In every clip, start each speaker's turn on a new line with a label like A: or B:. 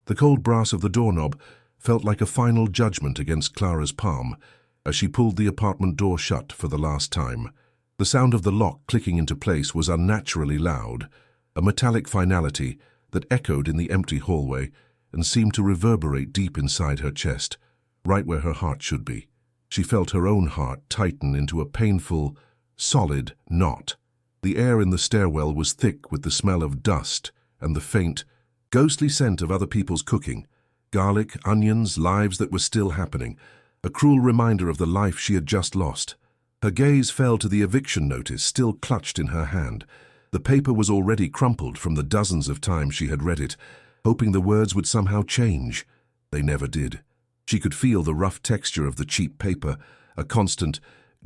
A: The cold brass of the doorknob felt like a final judgment against Clara's palm as she pulled the apartment door shut for the last time. The sound of the lock clicking into place was unnaturally loud, a metallic finality that echoed in the empty hallway and seemed to reverberate deep inside her chest, right where her heart should be. She felt her own heart tighten into a painful, solid knot. The air in the stairwell was thick with the smell of dust and the faint, ghostly scent of other people's cooking, garlic, onions, lives that were still happening, a cruel reminder of the life she had just lost. Her gaze fell to the eviction notice still clutched in her hand. The paper was already crumpled from the dozens of times she had read it, hoping the words would somehow change. They never did. She could feel the rough texture of the cheap paper, a constant,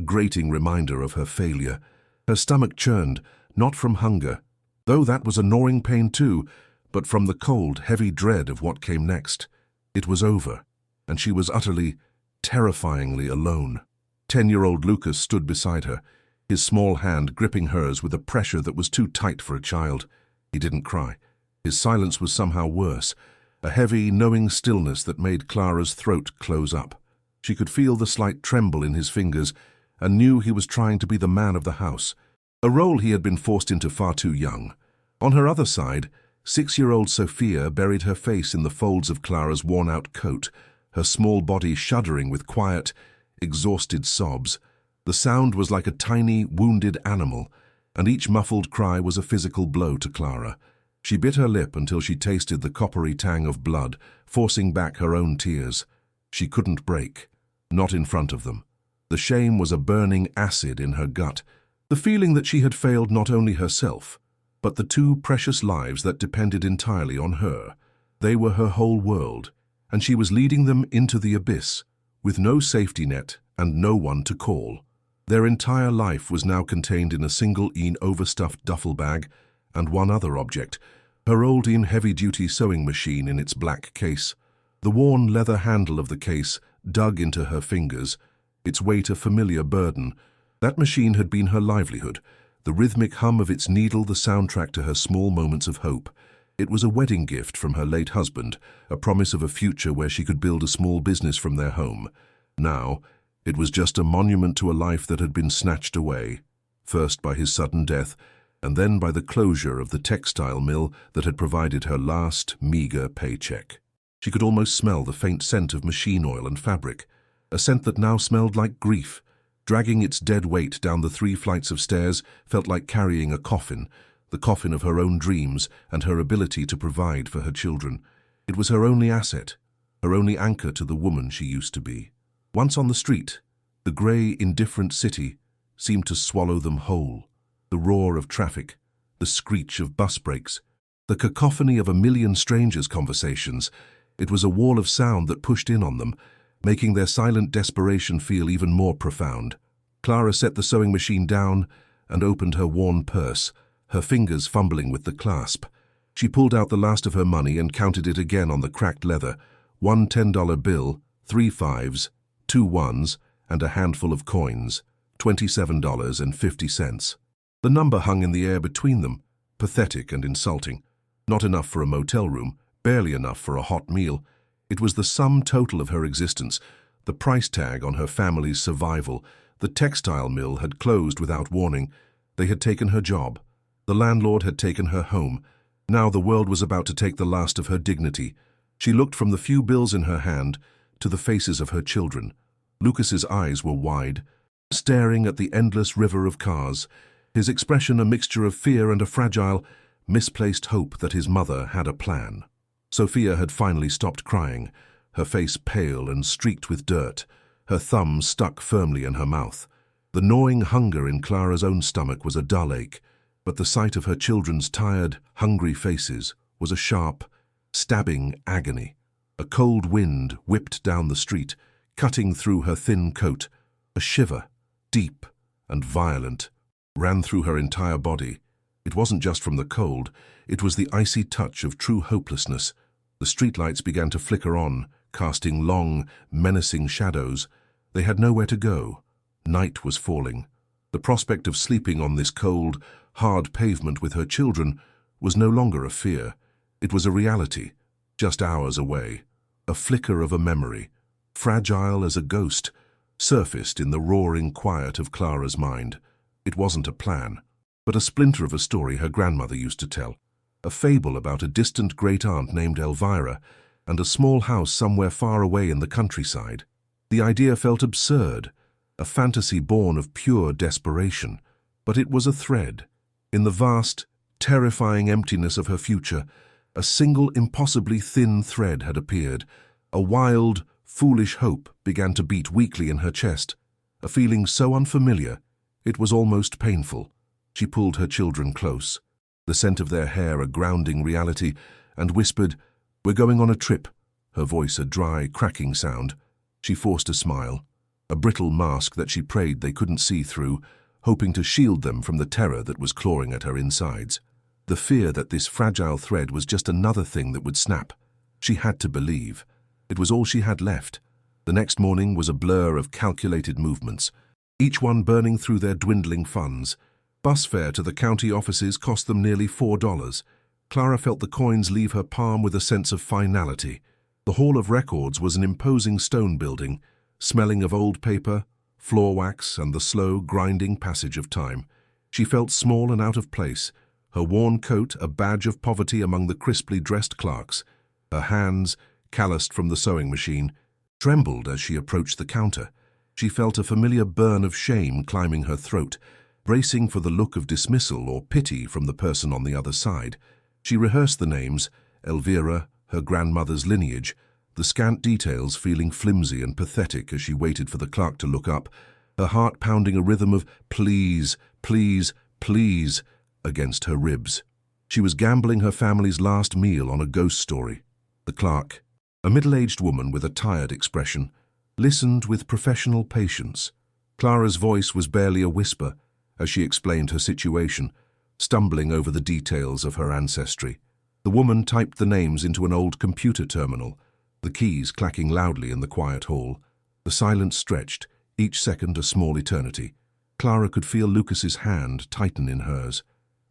A: grating reminder of her failure. Her stomach churned, not from hunger, though that was a gnawing pain too, but from the cold, heavy dread of what came next. It was over, and she was utterly, terrifyingly alone. 10-year-old Lucas stood beside her, his small hand gripping hers with a pressure that was too tight for a child. He didn't cry. His silence was somehow worse, a heavy, knowing stillness that made Clara's throat close up. She could feel the slight tremble in his fingers and knew he was trying to be the man of the house, a role he had been forced into far too young. On her other side, 6-year-old Sophia buried her face in the folds of Clara's worn-out coat, her small body shuddering with quiet, exhausted sobs. The sound was like a tiny, wounded animal, and each muffled cry was a physical blow to Clara. She bit her lip until she tasted the coppery tang of blood, forcing back her own tears. She couldn't break, not in front of them. The shame was a burning acid in her gut, the feeling that she had failed not only herself, but the two precious lives that depended entirely on her. They were her whole world, and she was leading them into the abyss, with no safety net and no one to call. Their entire life was now contained in a single overstuffed duffel bag and one other object, her old heavy-duty sewing machine in its black case. The worn leather handle of the case dug into her fingers, its weight a familiar burden. That machine had been her livelihood, the rhythmic hum of its needle the soundtrack to her small moments of hope. It was a wedding gift from her late husband, a promise of a future where she could build a small business from their home. Now, it was just a monument to a life that had been snatched away, first by his sudden death, and then by the closure of the textile mill that had provided her last, meager paycheck. She could almost smell the faint scent of machine oil and fabric, a scent that now smelled like grief. Dragging its dead weight down the 3 flights of stairs felt like carrying a coffin, the coffin of her own dreams and her ability to provide for her children. It was her only asset, her only anchor to the woman she used to be. Once on the street, the grey, indifferent city seemed to swallow them whole. The roar of traffic, the screech of bus brakes, the cacophony of a million strangers' conversations. It was a wall of sound that pushed in on them, making their silent desperation feel even more profound. Clara set the sewing machine down and opened her worn purse, her fingers fumbling with the clasp. She pulled out the last of her money and counted it again on the cracked leather. 1 $10 bill, 3 5s, 2 1s, and a handful of coins, $27.50. The number hung in the air between them, pathetic and insulting. Not enough for a motel room, barely enough for a hot meal. It was the sum total of her existence, the price tag on her family's survival. The textile mill had closed without warning. They had taken her job. The landlord had taken her home. Now the world was about to take the last of her dignity. She looked from the few bills in her hand to the faces of her children. Lucas's eyes were wide, staring at the endless river of cars, his expression a mixture of fear and a fragile, misplaced hope that his mother had a plan. Sophia had finally stopped crying, her face pale and streaked with dirt, her thumb stuck firmly in her mouth. The gnawing hunger in Clara's own stomach was a dull ache, but the sight of her children's tired, hungry faces was a sharp, stabbing agony. A cold wind whipped down the street, cutting through her thin coat. A shiver, deep and violent, ran through her entire body. It wasn't just from the cold, it was the icy touch of true hopelessness. The streetlights began to flicker on, casting long, menacing shadows. They had nowhere to go. Night was falling. The prospect of sleeping on this cold, hard pavement with her children was no longer a fear. It was a reality. Just hours away, a flicker of a memory, fragile as a ghost, surfaced in the roaring quiet of Clara's mind. It wasn't a plan, but a splinter of a story her grandmother used to tell. A fable about a distant great-aunt named Elvira and a small house somewhere far away in the countryside. The idea felt absurd, a fantasy born of pure desperation, but it was a thread. In the vast, terrifying emptiness of her future, a single impossibly thin thread had appeared. A wild, foolish hope began to beat weakly in her chest, a feeling so unfamiliar it was almost painful. She pulled her children close, the scent of their hair a grounding reality, and whispered, "We're going on a trip," her voice a dry, cracking sound. She forced a smile, a brittle mask that she prayed they couldn't see through, hoping to shield them from the terror that was clawing at her insides. The fear that this fragile thread was just another thing that would snap. She had to believe. It was all she had left. The next morning was a blur of calculated movements, each one burning through their dwindling funds. Bus fare to the county offices cost them nearly $4. Clara felt the coins leave her palm with a sense of finality. The Hall of Records was an imposing stone building, smelling of old paper, floor wax, and the slow, grinding passage of time. She felt small and out of place, her worn coat a badge of poverty among the crisply dressed clerks. Her hands, calloused from the sewing machine, trembled as she approached the counter. She felt a familiar burn of shame climbing her throat, bracing for the look of dismissal or pity from the person on the other side. She rehearsed the names, Elvira, her grandmother's lineage, the scant details feeling flimsy and pathetic as she waited for the clerk to look up, her heart pounding a rhythm of please, please, please against her ribs. She was gambling her family's last meal on a ghost story. The clerk, a middle-aged woman with a tired expression, listened with professional patience. Clara's voice was barely a whisper as she explained her situation, stumbling over the details of her ancestry. The woman typed the names into an old computer terminal, the keys clacking loudly in the quiet hall. The silence stretched, each second a small eternity. Clara could feel Lucas's hand tighten in hers.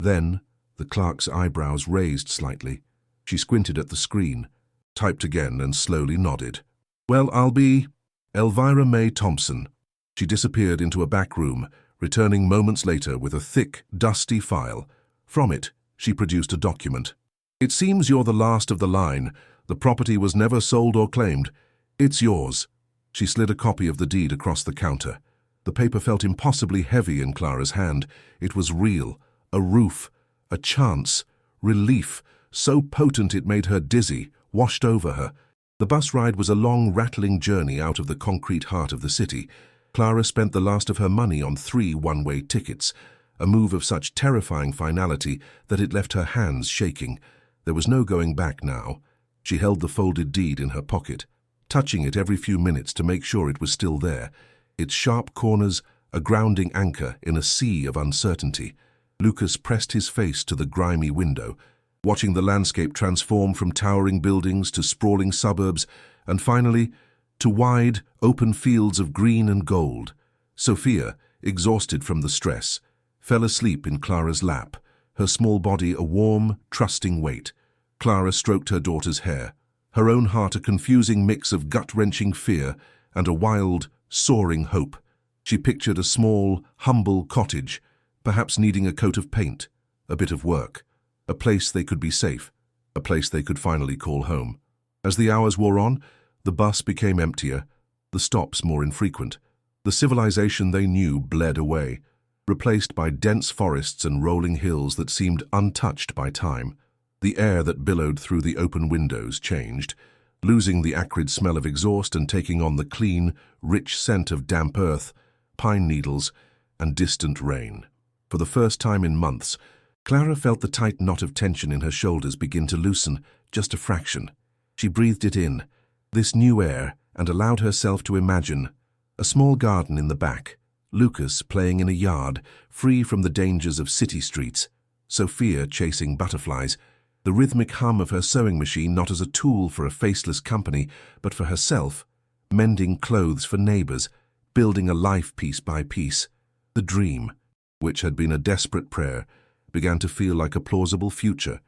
A: Then, the clerk's eyebrows raised slightly. She squinted at the screen, typed again and slowly nodded. "Well, I'll be Elvira May Thompson." She disappeared into a back room, returning moments later with a thick, dusty file. From it, she produced a document. "It seems you're the last of the line. The property was never sold or claimed. It's yours." She slid a copy of the deed across the counter. The paper felt impossibly heavy in Clara's hand. It was real, a roof, a chance, relief, so potent it made her dizzy, washed over her. The bus ride was a long, rattling journey out of the concrete heart of the city. Clara spent the last of her money on 3 one-way tickets, a move of such terrifying finality that it left her hands shaking. There was no going back now. She held the folded deed in her pocket, touching it every few minutes to make sure it was still there, its sharp corners a grounding anchor in a sea of uncertainty. Lucas pressed his face to the grimy window, watching the landscape transform from towering buildings to sprawling suburbs, and finally, to wide, open fields of green and gold. Sophia, exhausted from the stress, fell asleep in Clara's lap, her small body a warm, trusting weight. Clara stroked her daughter's hair, her own heart a confusing mix of gut-wrenching fear and a wild, soaring hope. She pictured a small, humble cottage, perhaps needing a coat of paint, a bit of work, a place they could be safe, a place they could finally call home. As the hours wore on, the bus became emptier, the stops more infrequent. The civilization they knew bled away, replaced by dense forests and rolling hills that seemed untouched by time. The air that billowed through the open windows changed, losing the acrid smell of exhaust and taking on the clean, rich scent of damp earth, pine needles, and distant rain. For the first time in months, Clara felt the tight knot of tension in her shoulders begin to loosen, just a fraction. She breathed it in, this new air, and allowed herself to imagine a small garden in the back, Lucas playing in a yard, free from the dangers of city streets, Sophia chasing butterflies, the rhythmic hum of her sewing machine not as a tool for a faceless company, but for herself, mending clothes for neighbors, building a life piece by piece. The dream, which had been a desperate prayer, began to feel like a plausible future,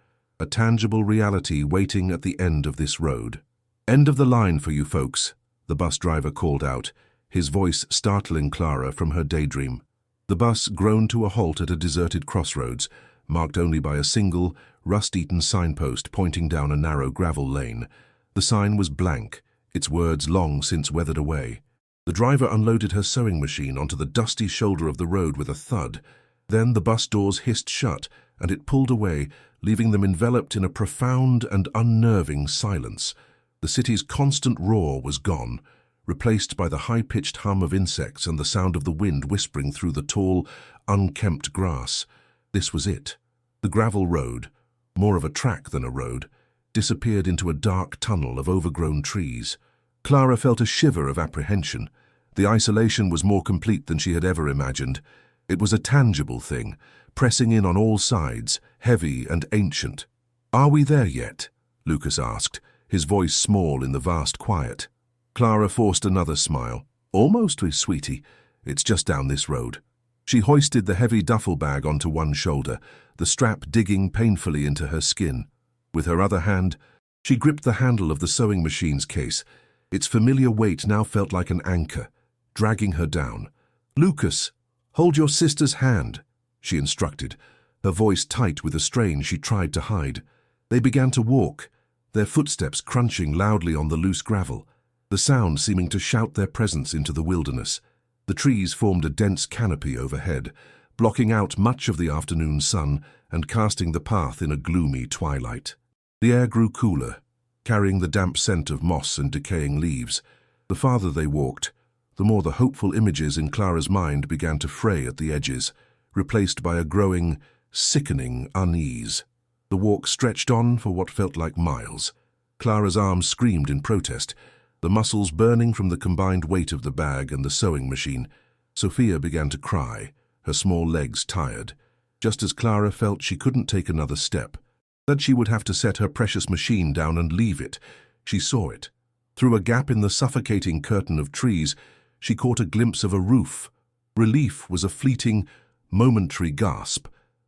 A: a tangible reality waiting at the end of this road. "End of the line for you folks," the bus driver called out, his voice startling Clara from her daydream. The bus groaned to a halt at a deserted crossroads, marked only by a single, rust-eaten signpost pointing down a narrow gravel lane. The sign was blank, its words long since weathered away. The driver unloaded her sewing machine onto the dusty shoulder of the road with a thud. Then the bus doors hissed shut, and it pulled away, leaving them enveloped in a profound and unnerving silence. The city's constant roar was gone, replaced by the high-pitched hum of insects and the sound of the wind whispering through the tall, unkempt grass. This was it. The gravel road, more of a track than a road, disappeared into a dark tunnel of overgrown trees. Clara felt a shiver of apprehension. The isolation was more complete than she had ever imagined. It was a tangible thing, pressing in on all sides, heavy and ancient. "Are we there yet?" Lucas asked, his voice small in the vast quiet. Clara forced another smile. "Almost, sweetie. It's just down this road." She hoisted the heavy duffel bag onto one shoulder, the strap digging painfully into her skin. With her other hand, she gripped the handle of the sewing machine's case. Its familiar weight now felt like an anchor, dragging her down. "Lucas, hold your sister's hand," she instructed, her voice tight with a strain she tried to hide. They began to walk, their footsteps crunching loudly on the loose gravel, the sound seeming to shout their presence into the wilderness. The trees formed a dense canopy overhead, blocking out much of the afternoon sun and casting the path in a gloomy twilight. The air grew cooler, carrying the damp scent of moss and decaying leaves. The farther they walked, the more the hopeful images in Clara's mind began to fray at the edges, replaced by a growing, sickening unease. The walk stretched on for what felt like miles. Clara's arms screamed in protest, the muscles burning from the combined weight of the bag and the sewing machine. Sophia began to cry, her small legs tired, just as Clara felt she couldn't take another step, that she would have to set her precious machine down and leave it. She saw it. Through a gap in the suffocating curtain of trees, she caught a glimpse of a roof. Relief was a fleeting, momentary gasp,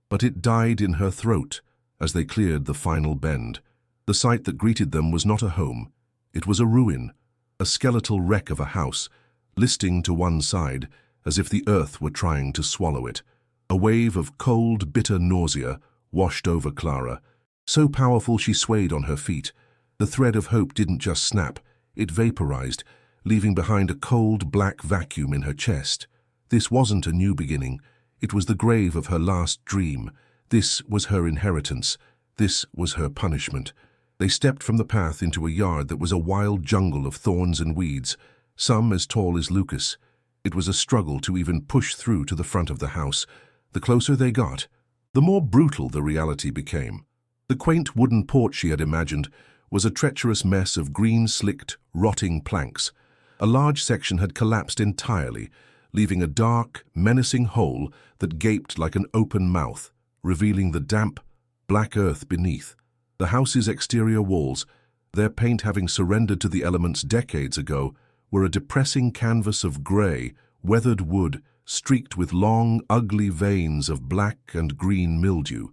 A: but it died in her throat as they cleared the final bend. The sight that greeted them was not a home. It was a ruin, a skeletal wreck of a house, listing to one side as if the earth were trying to swallow it. A wave of cold, bitter nausea washed over Clara, so powerful she swayed on her feet. The thread of hope didn't just snap, it vaporized, leaving behind a cold, black vacuum in her chest. This wasn't a new beginning. It was the grave of her last dream. This was her inheritance. This was her punishment. They stepped from the path into a yard that was a wild jungle of thorns and weeds, some as tall as Lucas. It was a struggle to even push through to the front of the house. The closer they got, the more brutal the reality became. The quaint wooden porch she had imagined was a treacherous mess of green-slicked, rotting planks. A large section had collapsed entirely, leaving a dark, menacing hole that gaped like an open mouth, revealing the damp, black earth beneath. The house's exterior walls, their paint having surrendered to the elements decades ago, were a depressing canvas of grey, weathered wood, streaked with long, ugly veins of black and green mildew.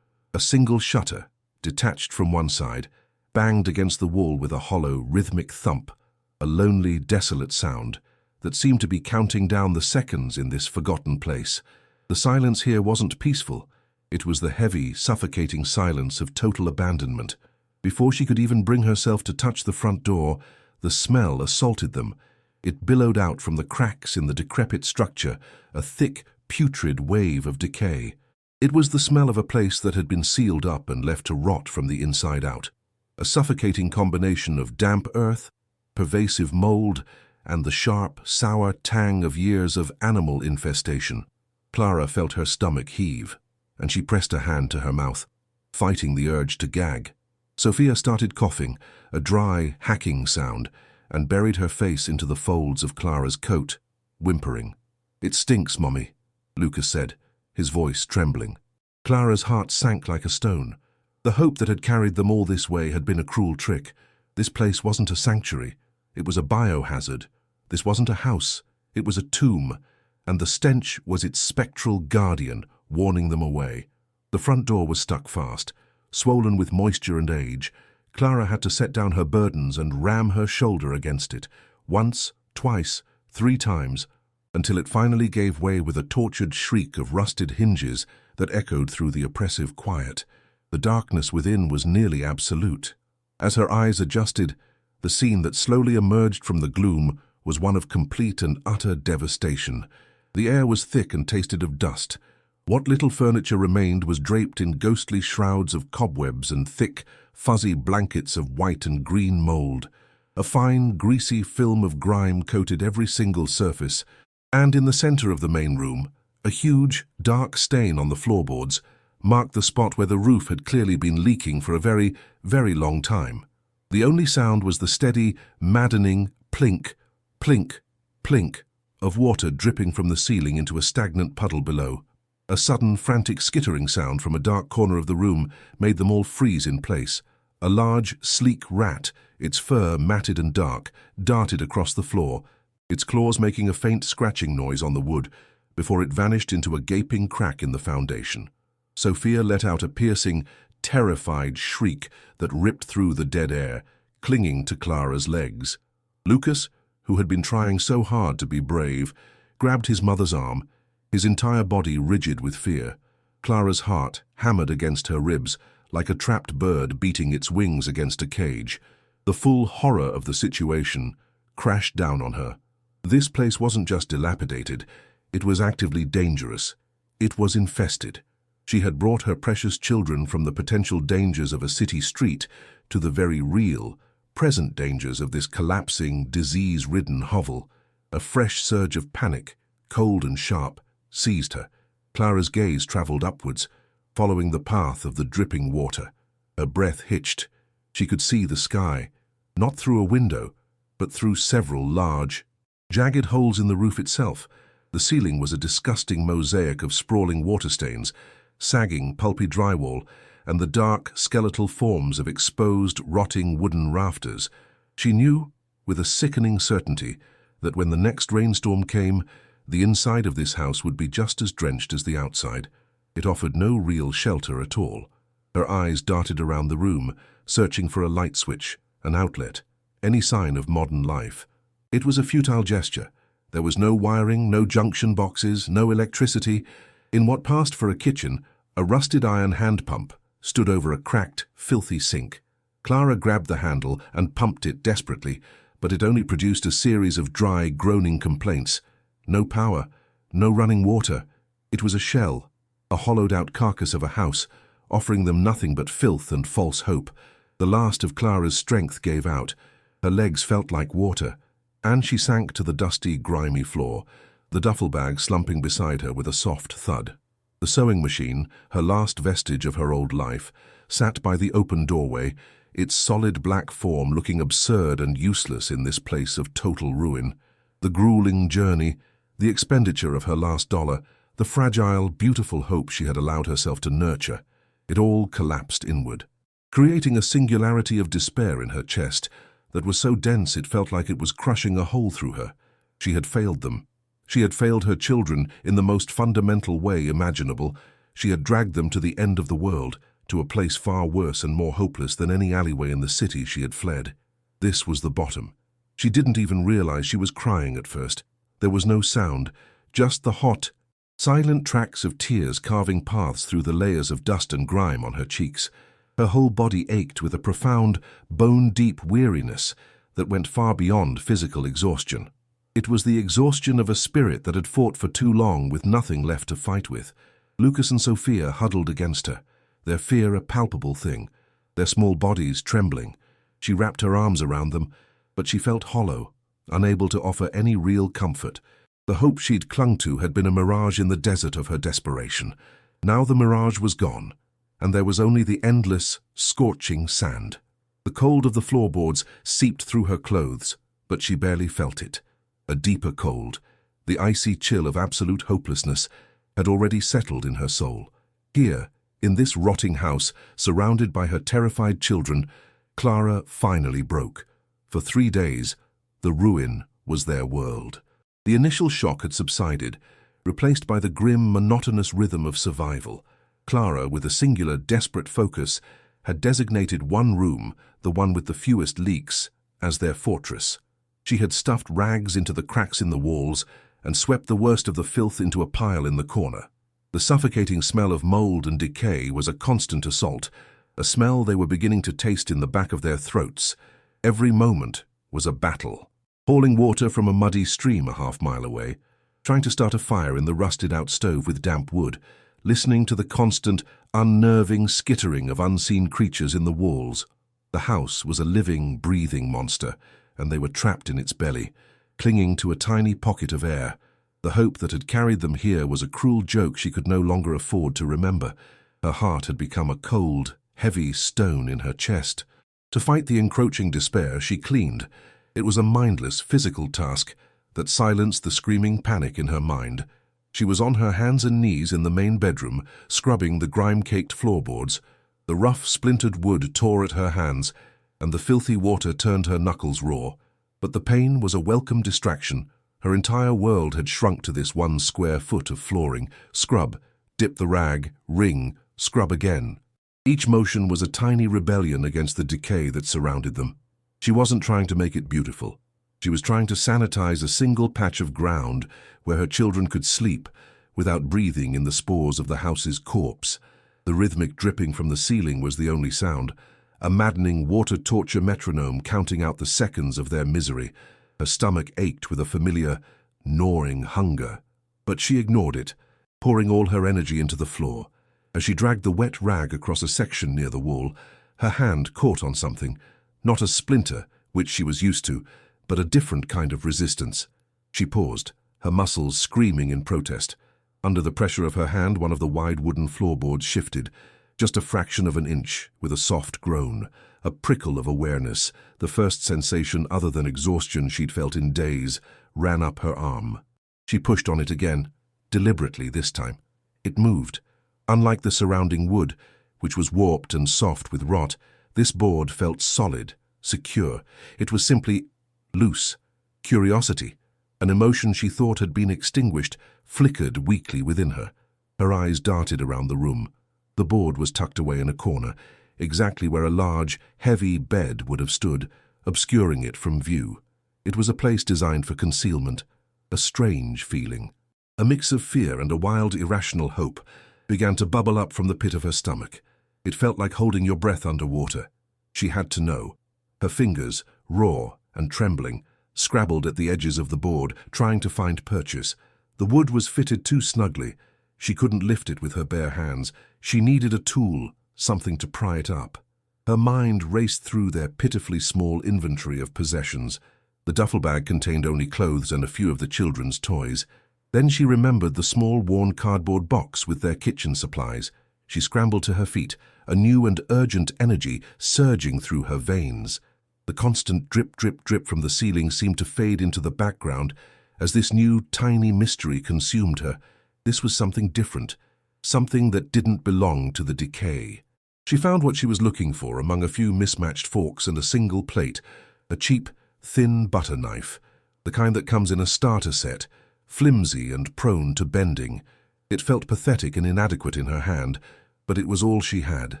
A: A single shutter, detached from one side, banged against the wall with a hollow, rhythmic thump, a lonely, desolate sound that seemed to be counting down the seconds in this forgotten place. The silence here wasn't peaceful. It was the heavy, suffocating silence of total abandonment. Before she could even bring herself to touch the front door, the smell assaulted them. It billowed out from the cracks in the decrepit structure, a thick, putrid wave of decay. It was the smell of a place that had been sealed up and left to rot from the inside out. A suffocating combination of damp earth, pervasive mold, and the sharp, sour tang of years of animal infestation. Clara felt her stomach heave, and she pressed a hand to her mouth, fighting the urge to gag. Sophia started coughing, a dry, hacking sound, and buried her face into the folds of Clara's coat, whimpering. "It stinks, Mommy," Lucas said, his voice trembling. Clara's heart sank like a stone. The hope that had carried them all this way had been a cruel trick. This place wasn't a sanctuary. It was a biohazard. This wasn't a house. It was a tomb, and the stench was its spectral guardian, warning them away. The front door was stuck fast, swollen with moisture and age. Clara had to set down her burdens and ram her shoulder against it, once, twice, 3 times, until it finally gave way with a tortured shriek of rusted hinges that echoed through the oppressive quiet. The darkness within was nearly absolute. As her eyes adjusted, the scene that slowly emerged from the gloom was one of complete and utter devastation. The air was thick and tasted of dust. What little furniture remained was draped in ghostly shrouds of cobwebs and thick, fuzzy blankets of white and green mold. A fine, greasy film of grime coated every single surface, and in the center of the main room, a huge, dark stain on the floorboards marked the spot where the roof had clearly been leaking for a very, very long time. The only sound was the steady, maddening plink, plink, plink of water dripping from the ceiling into a stagnant puddle below. A sudden, frantic skittering sound from a dark corner of the room made them all freeze in place. A large, sleek rat, its fur matted and dark, darted across the floor, its claws making a faint scratching noise on the wood before it vanished into a gaping crack in the foundation. Sophia let out a piercing, terrified shriek that ripped through the dead air, clinging to Clara's legs. Lucas, who had been trying so hard to be brave, grabbed his mother's arm, his entire body rigid with fear. Clara's heart hammered against her ribs, like a trapped bird beating its wings against a cage. The full horror of the situation crashed down on her. This place wasn't just dilapidated, it was actively dangerous. It was infested. She had brought her precious children from the potential dangers of a city street to the very real, present dangers of this collapsing, disease-ridden hovel. A fresh surge of panic, cold and sharp, seized her. Clara's gaze traveled upwards, following the path of the dripping water. Her breath hitched. She could see the sky, not through a window, but through several large, jagged holes in the roof itself. The ceiling was a disgusting mosaic of sprawling water stains, sagging, pulpy drywall, and the dark, skeletal forms of exposed, rotting wooden rafters. She knew, with a sickening certainty, that when the next rainstorm came, the inside of this house would be just as drenched as the outside. It offered no real shelter at all. Her eyes darted around the room, searching for a light switch, an outlet, any sign of modern life. It was a futile gesture. There was no wiring, no junction boxes, no electricity. In what passed for a kitchen, a rusted iron hand pump stood over a cracked, filthy sink. Clara grabbed the handle and pumped it desperately, but it only produced a series of dry, groaning complaints. No power, no running water. It was a shell, a hollowed-out carcass of a house, offering them nothing but filth and false hope. The last of Clara's strength gave out. Her legs felt like water, and she sank to the dusty, grimy floor, the duffel bag slumping beside her with a soft thud. The sewing machine, her last vestige of her old life, sat by the open doorway, its solid black form looking absurd and useless in this place of total ruin. The grueling journey, the expenditure of her last dollar, the fragile, beautiful hope she had allowed herself to nurture, it all collapsed inward, creating a singularity of despair in her chest that was so dense it felt like it was crushing a hole through her. She had failed them. She had failed her children in the most fundamental way imaginable. She had dragged them to the end of the world, to a place far worse and more hopeless than any alleyway in the city she had fled. This was the bottom. She didn't even realize she was crying at first. There was no sound, just the hot, silent tracks of tears carving paths through the layers of dust and grime on her cheeks. Her whole body ached with a profound, bone-deep weariness that went far beyond physical exhaustion. It was the exhaustion of a spirit that had fought for too long with nothing left to fight with. Lucas and Sophia huddled against her, their fear a palpable thing, their small bodies trembling. She wrapped her arms around them, but she felt hollow, unable to offer any real comfort. The hope she'd clung to had been a mirage in the desert of her desperation. Now the mirage was gone, and there was only the endless, scorching sand. The cold of the floorboards seeped through her clothes, but she barely felt it. A deeper cold, the icy chill of absolute hopelessness, had already settled in her soul. Here, in this rotting house, surrounded by her terrified children, Clara finally broke. For 3 days, the ruin was their world. The initial shock had subsided, replaced by the grim, monotonous rhythm of survival. Clara, with a singular, desperate focus, had designated one room, the one with the fewest leaks, as their fortress. She had stuffed rags into the cracks in the walls and swept the worst of the filth into a pile in the corner. The suffocating smell of mold and decay was a constant assault, a smell they were beginning to taste in the back of their throats. Every moment was a battle. Hauling water from a muddy stream a half-mile away, trying to start a fire in the rusted-out stove with damp wood, listening to the constant, unnerving skittering of unseen creatures in the walls. The house was a living, breathing monster, and they were trapped in its belly, clinging to a tiny pocket of air. The hope that had carried them here was a cruel joke she could no longer afford to remember. Her heart had become a cold, heavy stone in her chest. To fight the encroaching despair, she cleaned. It was a mindless, physical task that silenced the screaming panic in her mind. She was on her hands and knees in the main bedroom, scrubbing the grime-caked floorboards. The rough, splintered wood tore at her hands, and the filthy water turned her knuckles raw. But the pain was a welcome distraction. Her entire world had shrunk to this 1 square foot of flooring. Scrub, dip the rag, wring, scrub again. Each motion was a tiny rebellion against the decay that surrounded them. She wasn't trying to make it beautiful. She was trying to sanitize a single patch of ground where her children could sleep without breathing in the spores of the house's corpse. The rhythmic dripping from the ceiling was the only sound, a maddening water torture metronome counting out the seconds of their misery. Her stomach ached with a familiar, gnawing hunger. But she ignored it, pouring all her energy into the floor. As she dragged the wet rag across a section near the wall, her hand caught on something, not a splinter, which she was used to, but a different kind of resistance. She paused, her muscles screaming in protest. Under the pressure of her hand, one of the wide wooden floorboards shifted, just a fraction of an inch, with a soft groan, a prickle of awareness. The first sensation other than exhaustion she'd felt in days ran up her arm. She pushed on it again, deliberately this time. It moved. Unlike the surrounding wood, which was warped and soft with rot, this board felt solid, secure. It was simply loose. Curiosity, an emotion she thought had been extinguished, flickered weakly within her. Her eyes darted around the room. The board was tucked away in a corner, exactly where a large, heavy bed would have stood, obscuring it from view. It was a place designed for concealment. A strange feeling, a mix of fear and a wild, irrational hope, began to bubble up from the pit of her stomach. It felt like holding your breath underwater. She had to know. Her fingers, raw and trembling, scrabbled at the edges of the board, trying to find purchase. The wood was fitted too snugly. She couldn't lift it with her bare hands. She needed a tool, something to pry it up. Her mind raced through their pitifully small inventory of possessions. The duffel bag contained only clothes and a few of the children's toys. Then she remembered the small, worn cardboard box with their kitchen supplies. She scrambled to her feet, a new and urgent energy surging through her veins. The constant drip, drip, drip from the ceiling seemed to fade into the background as this new, tiny mystery consumed her. This was something different, something that didn't belong to the decay. She found what she was looking for among a few mismatched forks and a single plate, a cheap, thin butter knife, the kind that comes in a starter set, flimsy and prone to bending. It felt pathetic and inadequate in her hand, but it was all she had.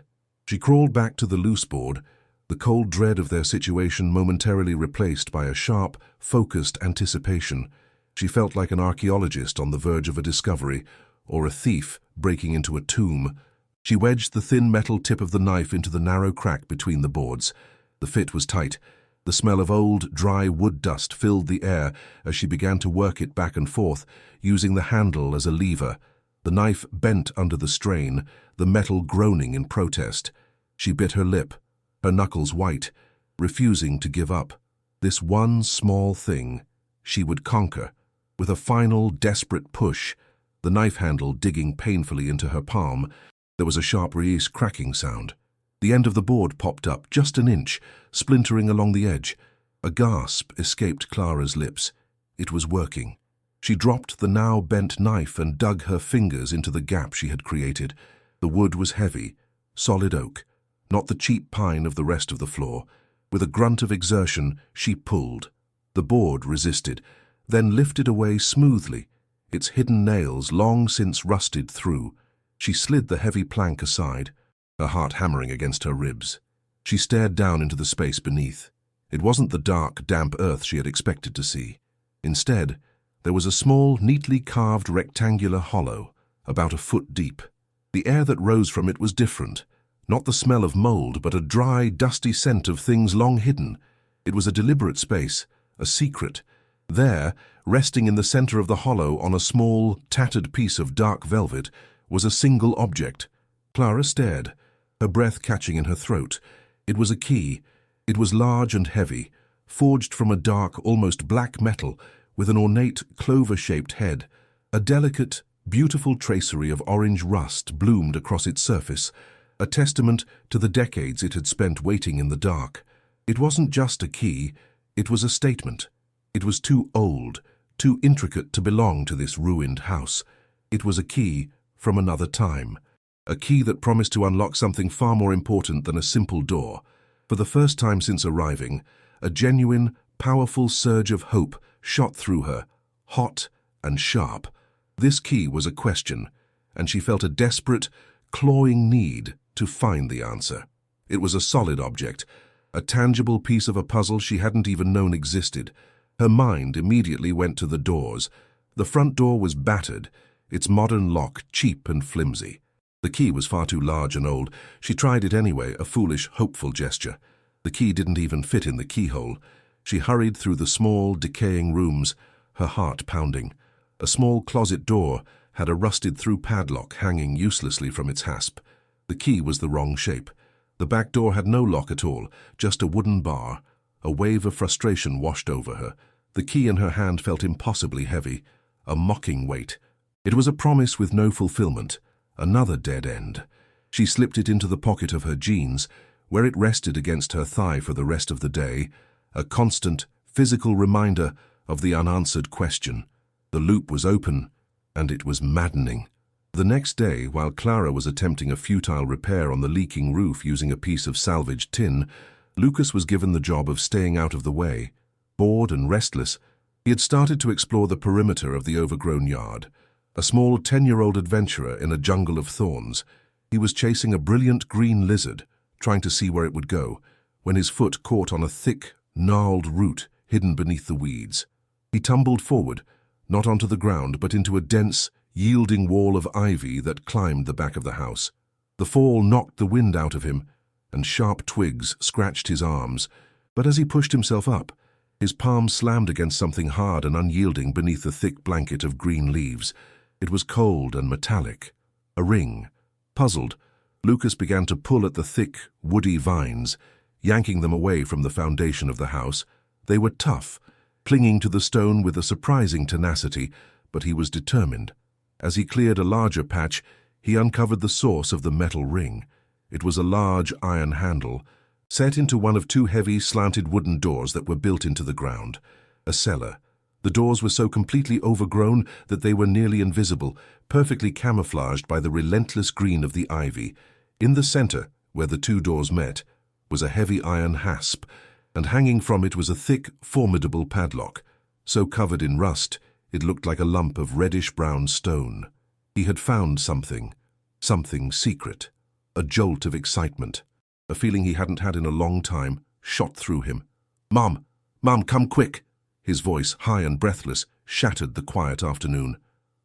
A: She crawled back to the loose board, the cold dread of their situation momentarily replaced by a sharp, focused anticipation. She felt like an archaeologist on the verge of a discovery, or a thief breaking into a tomb. She wedged the thin metal tip of the knife into the narrow crack between the boards. The fit was tight. The smell of old, dry wood dust filled the air as she began to work it back and forth, using the handle as a lever. The knife bent under the strain, the metal groaning in protest. She bit her lip, her knuckles white, refusing to give up. This one small thing she would conquer. With a final, desperate push, the knife handle digging painfully into her palm, there was a sharp release cracking sound. The end of the board popped up just an inch, splintering along the edge. A gasp escaped Clara's lips. It was working. She dropped the now bent knife and dug her fingers into the gap she had created. The wood was heavy, solid oak, not the cheap pine of the rest of the floor. With a grunt of exertion, she pulled. The board resisted, then lifted away smoothly, its hidden nails long since rusted through. She slid the heavy plank aside. her heart hammering against her ribs. She stared down into the space beneath. It wasn't the dark, damp earth she had expected to see. Instead, there was a small, neatly carved rectangular hollow, about a foot deep. The air that rose from it was different. Not the smell of mold, but a dry, dusty scent of things long hidden. It was a deliberate space, a secret. There, resting in the center of the hollow on a small, tattered piece of dark velvet, was a single object. Clara stared, her breath catching in her throat. It was a key. It was large and heavy, forged from a dark, almost black metal, with an ornate, clover-shaped head. A delicate, beautiful tracery of orange rust bloomed across its surface, a testament to the decades it had spent waiting in the dark. It wasn't just a key, it was a statement. It was too old, too intricate to belong to this ruined house. It was a key from another time, a key that promised to unlock something far more important than a simple door. For the first time since arriving, a genuine, powerful surge of hope shot through her, hot and sharp. This key was a question, and she felt a desperate, clawing need to find the answer. It was a solid object, a tangible piece of a puzzle she hadn't even known existed. Her mind immediately went to the doors. The front door was battered, its modern lock cheap and flimsy. The key was far too large and old. She tried it anyway, a foolish, hopeful gesture. The key didn't even fit in the keyhole. She hurried through the small, decaying rooms, her heart pounding. A small closet door had a rusted-through padlock hanging uselessly from its hasp. The key was the wrong shape. The back door had no lock at all, just a wooden bar. A wave of frustration washed over her. The key in her hand felt impossibly heavy, a mocking weight. It was a promise with no fulfillment, another dead end. She slipped it into the pocket of her jeans, where it rested against her thigh for the rest of the day, a constant, physical reminder of the unanswered question. The loop was open, and it was maddening. The next day, while Clara was attempting a futile repair on the leaking roof using a piece of salvaged tin, Lucas was given the job of staying out of the way. Bored and restless, he had started to explore the perimeter of the overgrown yard. A small 10-year-old adventurer in a jungle of thorns, he was chasing a brilliant green lizard, trying to see where it would go, when his foot caught on a thick, gnarled root hidden beneath the weeds. He tumbled forward, not onto the ground, but into a dense, yielding wall of ivy that climbed the back of the house. The fall knocked the wind out of him, and sharp twigs scratched his arms, but as he pushed himself up, his palm slammed against something hard and unyielding beneath the thick blanket of green leaves. It was cold and metallic. A ring. Puzzled, Lucas began to pull at the thick, woody vines, yanking them away from the foundation of the house. They were tough, clinging to the stone with a surprising tenacity, but he was determined. As he cleared a larger patch, he uncovered the source of the metal ring. It was a large iron handle, set into one of two heavy, slanted wooden doors that were built into the ground. A cellar. The doors were so completely overgrown that they were nearly invisible, perfectly camouflaged by the relentless green of the ivy. In the center, where the two doors met, was a heavy iron hasp, and hanging from it was a thick, formidable padlock. So covered in rust, it looked like a lump of reddish-brown stone. He had found something secret. A jolt of excitement, a feeling he hadn't had in a long time, shot through him. "Mom! Mom, come quick!" His voice, high and breathless, shattered the quiet afternoon.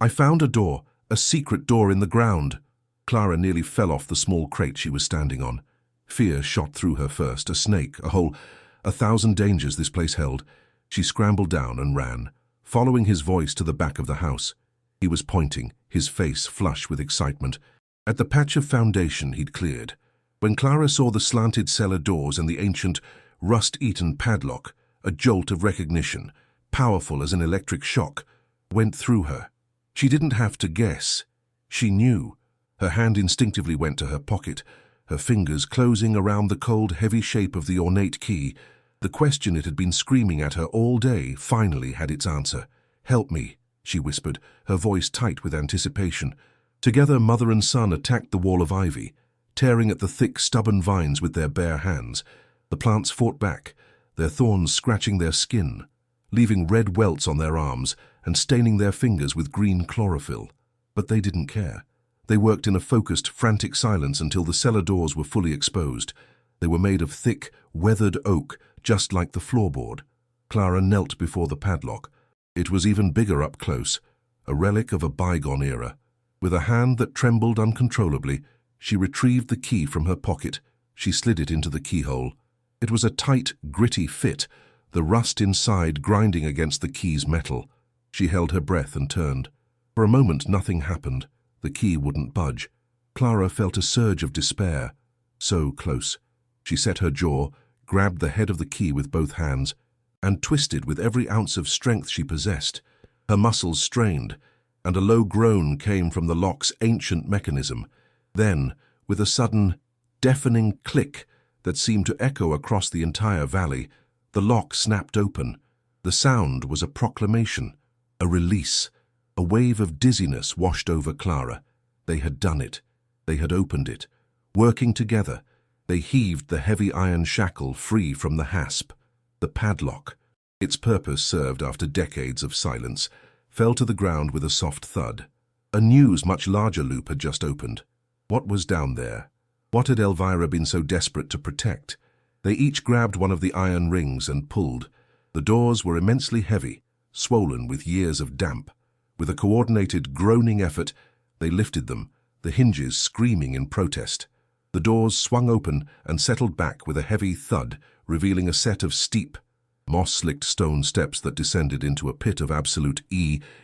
A: "I found a door, a secret door in the ground." Clara nearly fell off the small crate she was standing on. Fear shot through her first, a snake, a hole, 1,000 dangers this place held. She scrambled down and ran, following his voice to the back of the house. He was pointing, his face flush with excitement, at the patch of foundation he'd cleared. When Clara saw the slanted cellar doors and the ancient, rust-eaten padlock, a jolt of recognition, powerful as an electric shock, went through her. She didn't have to guess. She knew. Her hand instinctively went to her pocket, her fingers closing around the cold, heavy shape of the ornate key. The question it had been screaming at her all day finally had its answer. "Help me," she whispered, her voice tight with anticipation. Together, mother and son attacked the wall of ivy, tearing at the thick, stubborn vines with their bare hands. The plants fought back, their thorns scratching their skin, leaving red welts on their arms and staining their fingers with green chlorophyll. But they didn't care. They worked in a focused, frantic silence until the cellar doors were fully exposed. They were made of thick, weathered oak, just like the floorboard. Clara knelt before the padlock. It was even bigger up close, a relic of a bygone era. With a hand that trembled uncontrollably, she retrieved the key from her pocket. She slid it into the keyhole. It was a tight, gritty fit, the rust inside grinding against the key's metal. She held her breath and turned. For a moment, nothing happened. The key wouldn't budge. Clara felt a surge of despair. So close. She set her jaw, grabbed the head of the key with both hands, and twisted with every ounce of strength she possessed. Her muscles strained, and a low groan came from the lock's ancient mechanism. Then, with a sudden, deafening click that seemed to echo across the entire valley, the lock snapped open. The sound was a proclamation, a release. A wave of dizziness washed over Clara. They had done it. They had opened it. Working together, they heaved the heavy iron shackle free from the hasp. The padlock, its purpose served after decades of silence, fell to the ground with a soft thud. A new, much larger loop had just opened. What was down there? What had Elvira been so desperate to protect? They each grabbed one of the iron rings and pulled. The doors were immensely heavy, swollen with years of damp. With a coordinated, groaning effort, they lifted them, the hinges screaming in protest. The doors swung open and settled back with a heavy thud, revealing a set of steep, moss-slicked stone steps that descended into a pit of absolute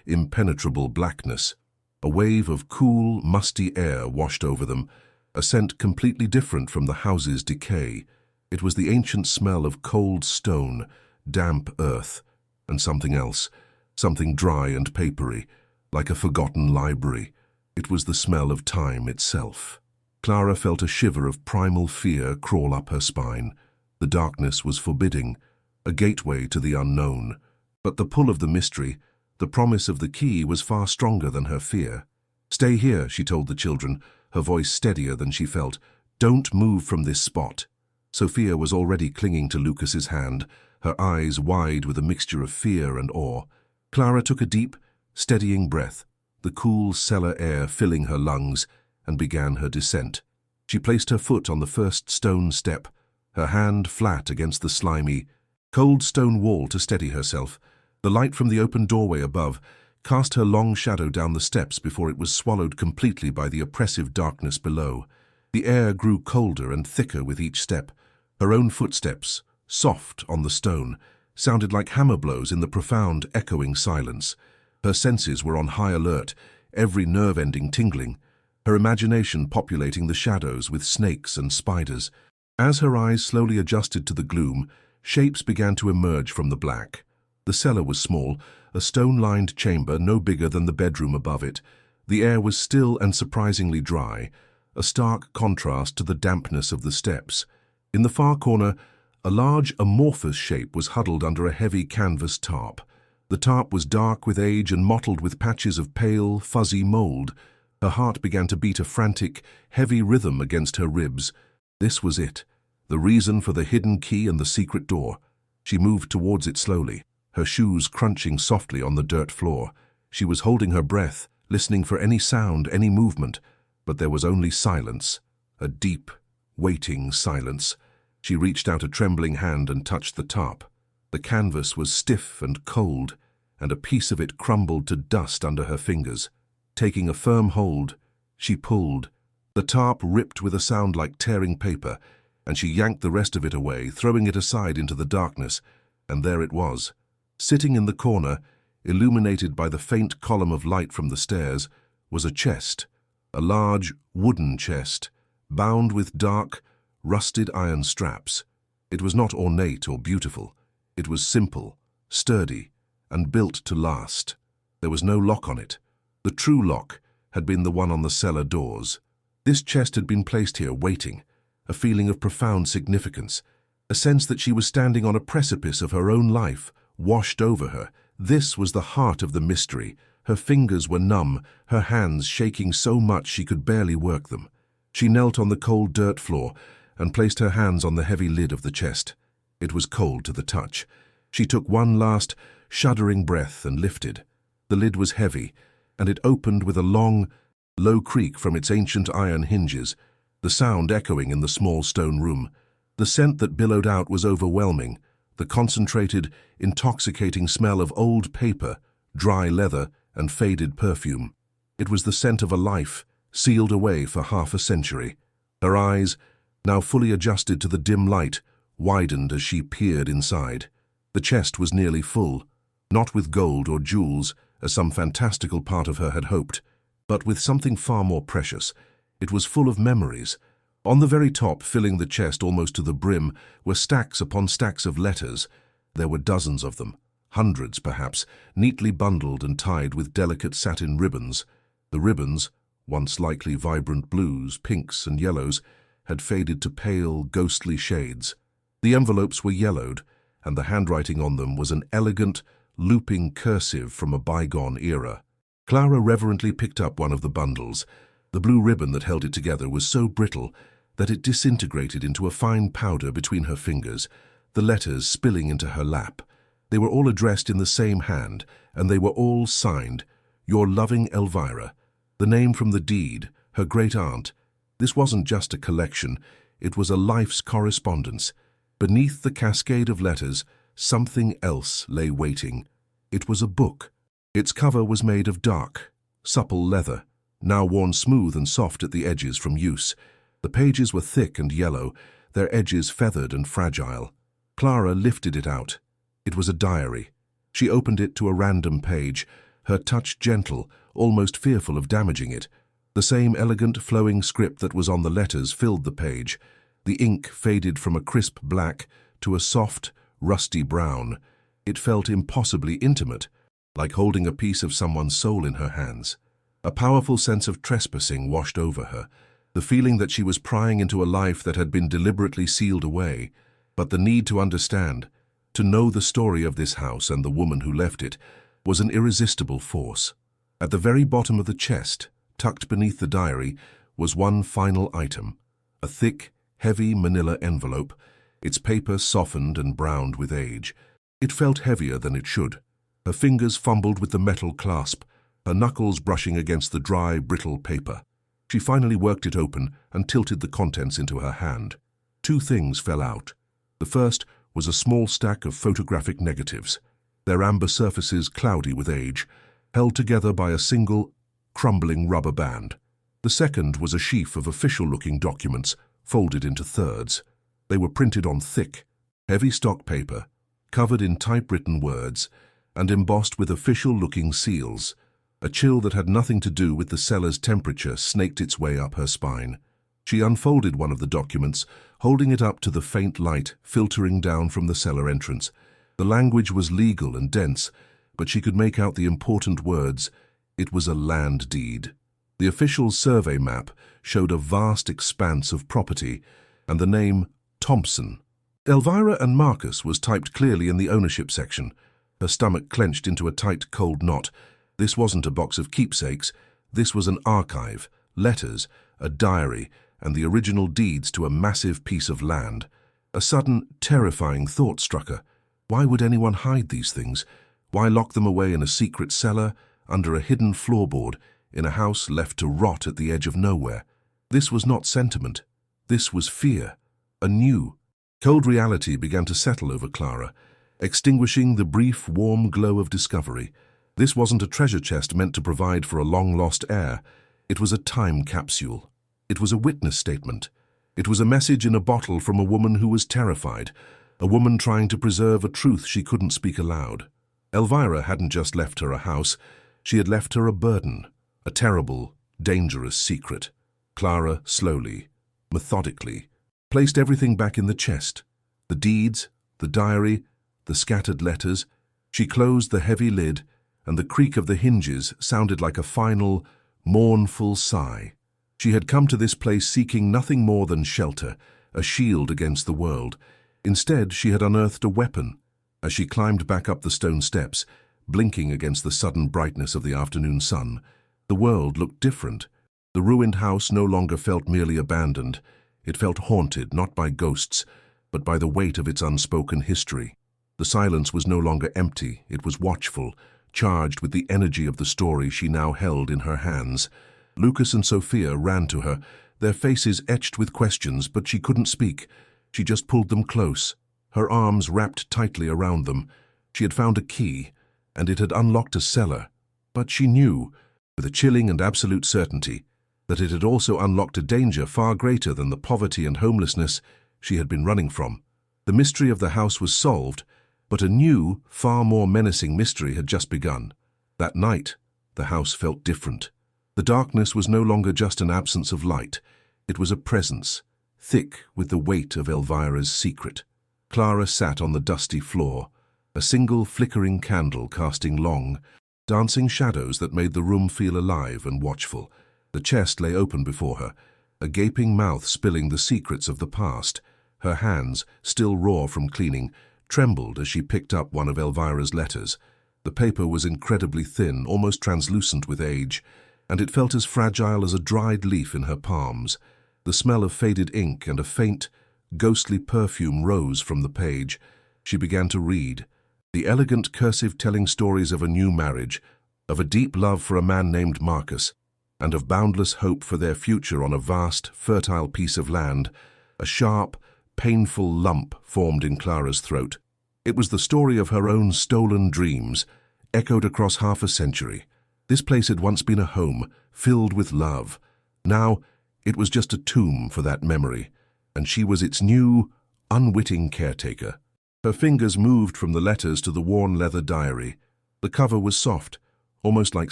A: impenetrable blackness. A wave of cool, musty air washed over them, a scent completely different from the house's decay. It was the ancient smell of cold stone, damp earth, and something else. Something dry and papery, like a forgotten library. It was the smell of time itself. Clara felt a shiver of primal fear crawl up her spine. The darkness was forbidding, a gateway to the unknown. But the pull of the mystery, the promise of the key, was far stronger than her fear. "Stay here," she told the children, her voice steadier than she felt. "Don't move from this spot." Sophia was already clinging to Lucas's hand, her eyes wide with a mixture of fear and awe. Clara took a deep, steadying breath, the cool cellar air filling her lungs, and began her descent. She placed her foot on the first stone step, her hand flat against the slimy, cold stone wall to steady herself. The light from the open doorway above cast her long shadow down the steps before it was swallowed completely by the oppressive darkness below. The air grew colder and thicker with each step. Her own footsteps, soft on the stone, sounded like hammer blows in the profound, echoing silence. Her senses were on high alert, every nerve ending tingling, her imagination populating the shadows with snakes and spiders. As her eyes slowly adjusted to the gloom, shapes began to emerge from the black. The cellar was small, a stone-lined chamber no bigger than the bedroom above it. The air was still and surprisingly dry, a stark contrast to the dampness of the steps. In the far corner, a large, amorphous shape was huddled under a heavy canvas tarp. The tarp was dark with age and mottled with patches of pale, fuzzy mold. Her heart began to beat a frantic, heavy rhythm against her ribs. This was it, the reason for the hidden key and the secret door. She moved towards it slowly, her shoes crunching softly on the dirt floor. She was holding her breath, listening for any sound, any movement, but there was only silence, a deep, waiting silence. She reached out a trembling hand and touched the tarp. The canvas was stiff and cold, and a piece of it crumbled to dust under her fingers. Taking a firm hold, she pulled. The tarp ripped with a sound like tearing paper, and she yanked the rest of it away, throwing it aside into the darkness, and there it was. Sitting in the corner, illuminated by the faint column of light from the stairs, was a chest, a large wooden chest, bound with dark, rusted iron straps. It was not ornate or beautiful. It was simple, sturdy, and built to last. There was no lock on it. The true lock had been the one on the cellar doors. This chest had been placed here waiting, a feeling of profound significance, a sense that she was standing on a precipice of her own life, washed over her. This was the heart of the mystery. Her fingers were numb, her hands shaking so much she could barely work them. She knelt on the cold dirt floor and placed her hands on the heavy lid of the chest. It was cold to the touch. She took one last, shuddering breath and lifted. The lid was heavy, and it opened with a long, low creak from its ancient iron hinges, the sound echoing in the small stone room. The scent that billowed out was overwhelming, the concentrated, intoxicating smell of old paper, dry leather, and faded perfume. It was the scent of a life, sealed away for half a century. Her eyes, now fully adjusted to the dim light, widened as she peered inside. The chest was nearly full, not with gold or jewels, as some fantastical part of her had hoped, but with something far more precious. It was full of memories. On the very top, filling the chest almost to the brim, were stacks upon stacks of letters. There were dozens of them, hundreds perhaps, neatly bundled and tied with delicate satin ribbons. The ribbons, once likely vibrant blues, pinks, and yellows, had faded to pale, ghostly shades. The envelopes were yellowed, and the handwriting on them was an elegant, looping cursive from a bygone era. Clara reverently picked up one of the bundles. The blue ribbon that held it together was so brittle that it disintegrated into a fine powder between her fingers, the letters spilling into her lap. They were all addressed in the same hand, and they were all signed, "Your loving Elvira," the name from the deed, her great-aunt. This wasn't just a collection, it was a life's correspondence. Beneath the cascade of letters, something else lay waiting. It was a book. Its cover was made of dark, supple leather, now worn smooth and soft at the edges from use. The pages were thick and yellow, their edges feathered and fragile. Clara lifted it out. It was a diary. She opened it to a random page, her touch gentle, almost fearful of damaging it. The same elegant, flowing script that was on the letters filled the page. The ink faded from a crisp black to a soft, rusty brown. It felt impossibly intimate, like holding a piece of someone's soul in her hands. A powerful sense of trespassing washed over her, the feeling that she was prying into a life that had been deliberately sealed away. But the need to understand, to know the story of this house and the woman who left it, was an irresistible force. At the very bottom of the chest, tucked beneath the diary, was one final item, a thick, heavy manila envelope, its paper softened and browned with age. It felt heavier than it should. Her fingers fumbled with the metal clasp, her knuckles brushing against the dry, brittle paper. She finally worked it open and tilted the contents into her hand. Two things fell out. The first was a small stack of photographic negatives, their amber surfaces cloudy with age, held together by a single, crumbling rubber band. The second was a sheaf of official-looking documents, folded into thirds. They were printed on thick, heavy stock paper, covered in typewritten words, and embossed with official-looking seals. A chill that had nothing to do with the cellar's temperature snaked its way up her spine. She unfolded one of the documents, holding it up to the faint light filtering down from the cellar entrance. The language was legal and dense, but she could make out the important words. It was a land deed. The official survey map showed a vast expanse of property, and the name Thompson. Elvira and Marcus was typed clearly in the ownership section. Her stomach clenched into a tight, cold knot. This wasn't a box of keepsakes. This was an archive, letters, a diary, and the original deeds to a massive piece of land. A sudden, terrifying thought struck her. Why would anyone hide these things? Why lock them away in a secret cellar, under a hidden floorboard, in a house left to rot at the edge of nowhere? This was not sentiment. This was fear. A new, cold reality began to settle over Clara, extinguishing the brief, warm glow of discovery. This wasn't a treasure chest meant to provide for a long-lost heir. It was a time capsule. It was a witness statement. It was a message in a bottle from a woman who was terrified, a woman trying to preserve a truth she couldn't speak aloud. Elvira hadn't just left her a house, she had left her a burden, a terrible, dangerous secret. Clara slowly, methodically, placed everything back in the chest. The deeds, the diary, the scattered letters. She closed the heavy lid, and the creak of the hinges sounded like a final, mournful sigh. She had come to this place seeking nothing more than shelter, a shield against the world. Instead, she had unearthed a weapon. As she climbed back up the stone steps, blinking against the sudden brightness of the afternoon sun, the world looked different. The ruined house no longer felt merely abandoned. It felt haunted, not by ghosts, but by the weight of its unspoken history. The silence was no longer empty, it was watchful, charged with the energy of the story she now held in her hands. Lucas and Sophia ran to her, their faces etched with questions, but she couldn't speak. She just pulled them close, her arms wrapped tightly around them. She had found a key, and it had unlocked a cellar. But she knew, with a chilling and absolute certainty, that it had also unlocked a danger far greater than the poverty and homelessness she had been running from. The mystery of the house was solved, but a new, far more menacing mystery had just begun. That night, the house felt different. The darkness was no longer just an absence of light. It was a presence, thick with the weight of Elvira's secret. Clara sat on the dusty floor, a single flickering candle casting long, dancing shadows that made the room feel alive and watchful. The chest lay open before her, a gaping mouth spilling the secrets of the past. Her hands, still raw from cleaning, trembled as she picked up one of Elvira's letters. The paper was incredibly thin, almost translucent with age, and it felt as fragile as a dried leaf in her palms. The smell of faded ink and a faint, ghostly perfume rose from the page. She began to read, the elegant cursive telling stories of a new marriage, of a deep love for a man named Marcus, and of boundless hope for their future on a vast, fertile piece of land. A sharp, painful lump formed in Clara's throat. It was the story of her own stolen dreams, echoed across half a century. This place had once been a home, filled with love. Now, it was just a tomb for that memory, and she was its new, unwitting caretaker. Her fingers moved from the letters to the worn leather diary. The cover was soft, almost like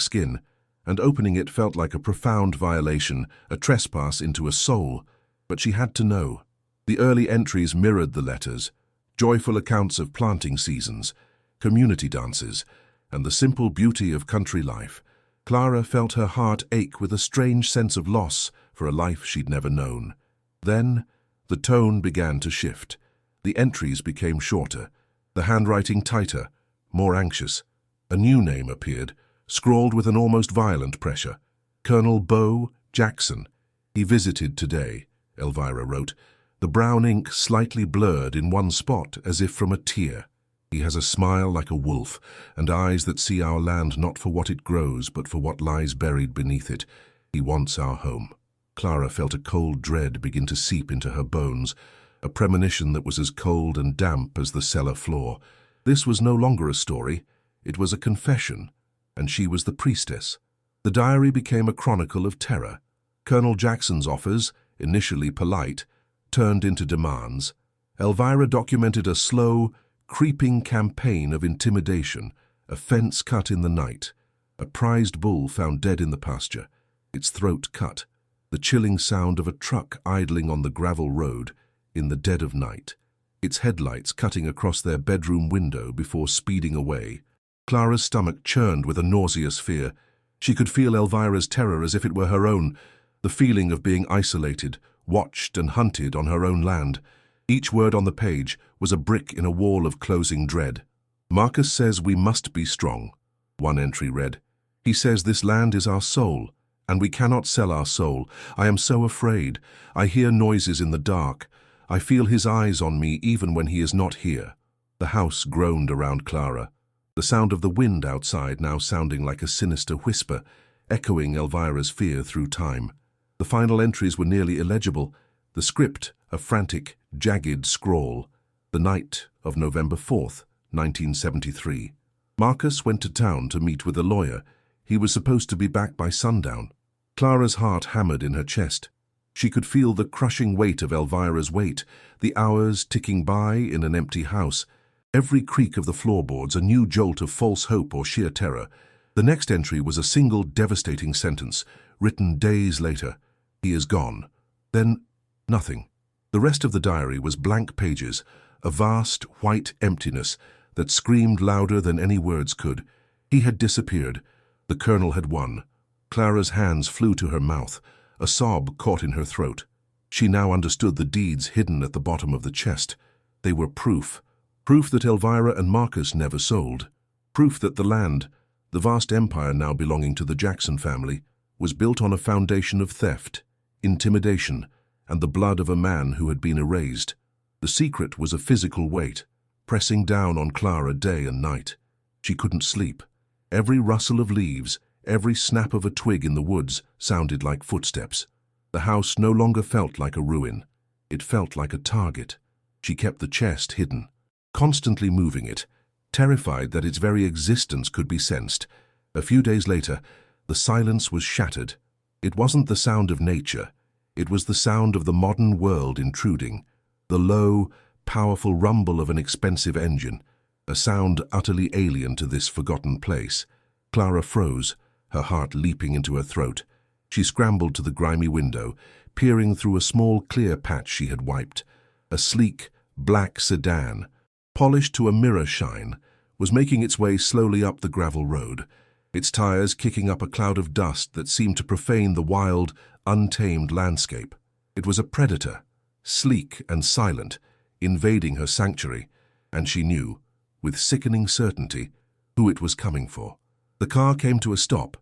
A: skin, and opening it felt like a profound violation, a trespass into a soul. But she had to know. The early entries mirrored the letters, joyful accounts of planting seasons, community dances, and the simple beauty of country life. Clara felt her heart ache with a strange sense of loss for a life she'd never known. Then, the tone began to shift. The entries became shorter, the handwriting tighter, more anxious. A new name appeared, scrawled with an almost violent pressure. Colonel Bo Jackson. He visited today, Elvira wrote, the brown ink slightly blurred in one spot as if from a tear. He has a smile like a wolf, and eyes that see our land not for what it grows, but for what lies buried beneath it. He wants our home. Clara felt a cold dread begin to seep into her bones, a premonition that was as cold and damp as the cellar floor. This was no longer a story, it was a confession, and she was the priestess. The diary became a chronicle of terror. Colonel Jackson's offers, initially polite, turned into demands. Elvira documented a slow, creeping campaign of intimidation, a fence cut in the night, a prized bull found dead in the pasture, its throat cut, the chilling sound of a truck idling on the gravel road in the dead of night, its headlights cutting across their bedroom window before speeding away. Clara's stomach churned with a nauseous fear. She could feel Elvira's terror as if it were her own, the feeling of being isolated, watched and hunted on her own land. Each word on the page was a brick in a wall of closing dread. Marcus says we must be strong, one entry read. He says this land is our soul, and we cannot sell our soul. I am so afraid. I hear noises in the dark. I feel his eyes on me even when he is not here. The house groaned around Clara, the sound of the wind outside now sounding like a sinister whisper, echoing Elvira's fear through time. The final entries were nearly illegible, the script a frantic, jagged scrawl. The night of November 4th, 1973. Marcus went to town to meet with a lawyer. He was supposed to be back by sundown. Clara's heart hammered in her chest. She could feel the crushing weight of Elvira's weight, the hours ticking by in an empty house. Every creak of the floorboards a new jolt of false hope or sheer terror. The next entry was a single devastating sentence, written days later. He is gone. Then, nothing. The rest of the diary was blank pages, a vast white emptiness that screamed louder than any words could. He had disappeared. The colonel had won. Clara's hands flew to her mouth. A sob caught in her throat. She now understood the deeds hidden at the bottom of the chest. They were proof. Proof that Elvira and Marcus never sold. Proof that the land, the vast empire now belonging to the Jackson family, was built on a foundation of theft, intimidation, and the blood of a man who had been erased. The secret was a physical weight, pressing down on Clara day and night. She couldn't sleep. Every rustle of leaves, Every snap of a twig in the woods sounded like footsteps. The house no longer felt like a ruin. It felt like a target. She kept the chest hidden, constantly moving it, terrified that its very existence could be sensed. A few days later, the silence was shattered. It wasn't the sound of nature. It was the sound of the modern world intruding. The low, powerful rumble of an expensive engine, a sound utterly alien to this forgotten place. Clara froze, her heart leaping into her throat. She scrambled to the grimy window, peering through a small clear patch she had wiped. A sleek, black sedan, polished to a mirror shine, was making its way slowly up the gravel road, its tires kicking up a cloud of dust that seemed to profane the wild, untamed landscape. It was a predator, sleek and silent, invading her sanctuary, and she knew, with sickening certainty, who it was coming for. The car came to a stop,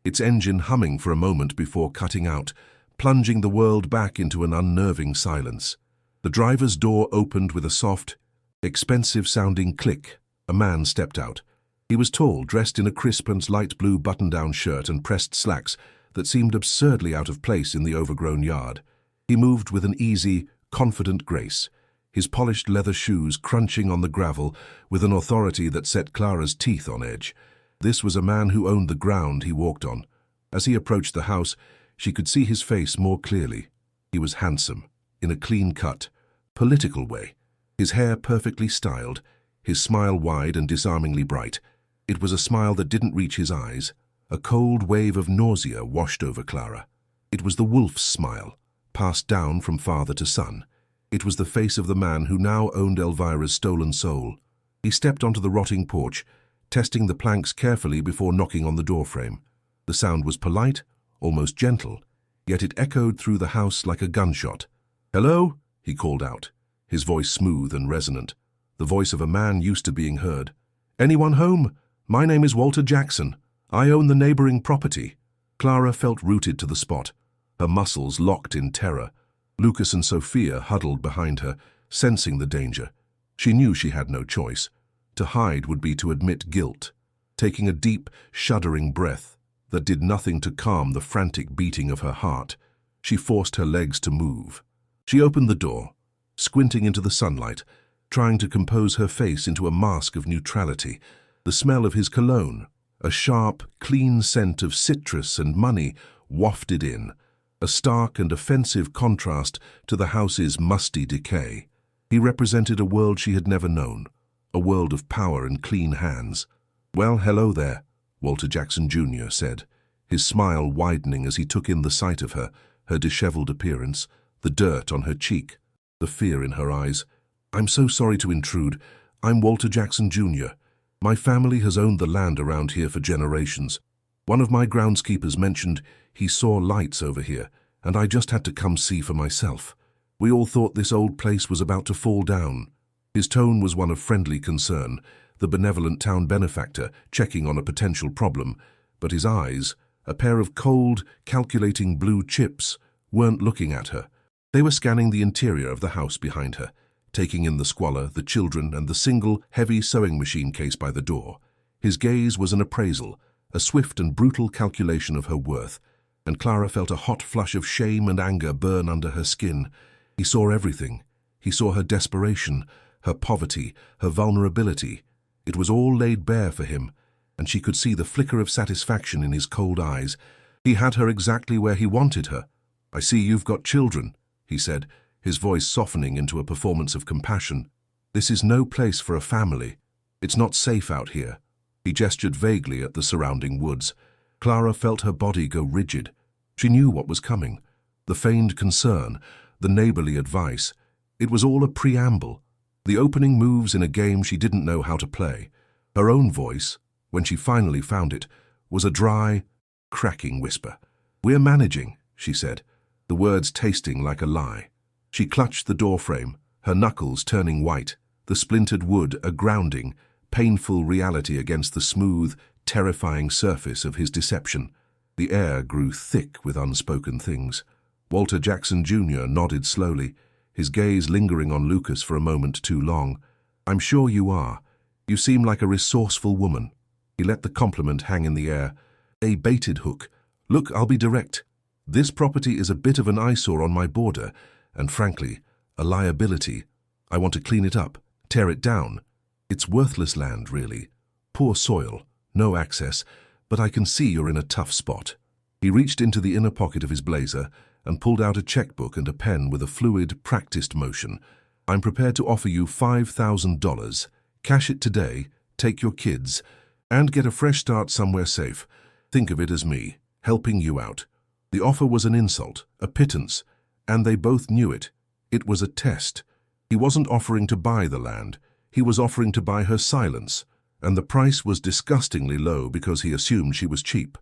A: its engine humming for a moment before cutting out, plunging the world back into an unnerving silence. The driver's door opened with a soft, expensive-sounding click. A man stepped out. He was tall, dressed in a crisp and light blue button-down shirt and pressed slacks that seemed absurdly out of place in the overgrown yard. He moved with an easy, confident grace, his polished leather shoes crunching on the gravel with an authority that set Clara's teeth on edge. This was a man who owned the ground he walked on. As he approached the house, she could see his face more clearly. He was handsome, in a clean-cut, political way, his hair perfectly styled, his smile wide and disarmingly bright. It was a smile that didn't reach his eyes. A cold wave of nausea washed over Clara. It was the wolf's smile, passed down from father to son. It was the face of the man who now owned Elvira's stolen soul. He stepped onto the rotting porch, testing the planks carefully before knocking on the doorframe. The sound was polite, almost gentle, yet it echoed through the house like a gunshot. "Hello?" he called out, his voice smooth and resonant, the voice of a man used to being heard. "Anyone home? My name is Walter Jackson. I own the neighboring property." Clara felt rooted to the spot, her muscles locked in terror. Lucas and Sophia huddled behind her, sensing the danger. She knew she had no choice. To hide would be to admit guilt. Taking a deep, shuddering breath that did nothing to calm the frantic beating of her heart, she forced her legs to move. She opened the door, squinting into the sunlight, trying to compose her face into a mask of neutrality. The smell of his cologne, a sharp, clean scent of citrus and money, wafted in, a stark and offensive contrast to the house's musty decay. He represented a world she had never known, a world of power and clean hands. "Well, hello there," Walter Jackson Jr. said, his smile widening as he took in the sight of her, her disheveled appearance, the dirt on her cheek, the fear in her eyes. "I'm so sorry to intrude. I'm Walter Jackson Jr. My family has owned the land around here for generations. One of my groundskeepers mentioned he saw lights over here, and I just had to come see for myself. We all thought this old place was about to fall down." His tone was one of friendly concern, the benevolent town benefactor checking on a potential problem, but his eyes, a pair of cold, calculating blue chips, weren't looking at her. They were scanning the interior of the house behind her, taking in the squalor, the children, and the single, heavy sewing machine case by the door. His gaze was an appraisal, a swift and brutal calculation of her worth, and Clara felt a hot flush of shame and anger burn under her skin. He saw everything. He saw her desperation, her poverty, her vulnerability. It was all laid bare for him, and she could see the flicker of satisfaction in his cold eyes. He had her exactly where he wanted her. "I see you've got children," he said, his voice softening into a performance of compassion. "This is no place for a family. It's not safe out here." He gestured vaguely at the surrounding woods. Clara felt her body go rigid. She knew what was coming. The feigned concern, the neighborly advice. It was all a preamble. The opening moves in a game she didn't know how to play. Her own voice, when she finally found it, was a dry, cracking whisper. "We're managing," she said, the words tasting like a lie. She clutched the doorframe, her knuckles turning white, the splintered wood a grounding, painful reality against the smooth, terrifying surface of his deception. The air grew thick with unspoken things. Walter Jackson Jr. nodded slowly, his gaze lingering on Lucas for a moment too long. "I'm sure you are. You seem like a resourceful woman." He let the compliment hang in the air. A baited hook. Look, I'll be direct. This property is a bit of an eyesore on my border, and frankly, a liability. I want to clean it up, tear it down. It's worthless land, really. Poor soil, no access, but I can see you're in a tough spot. He reached into the inner pocket of his blazer and pulled out a checkbook and a pen with a fluid, practiced motion. I'm prepared to offer you $5,000. Cash it today, take your kids, and get a fresh start somewhere safe. Think of it as me, helping you out. The offer was an insult, a pittance, and they both knew it. It was a test. He wasn't offering to buy the land. He was offering to buy her silence, and the price was disgustingly low because he assumed she was cheap.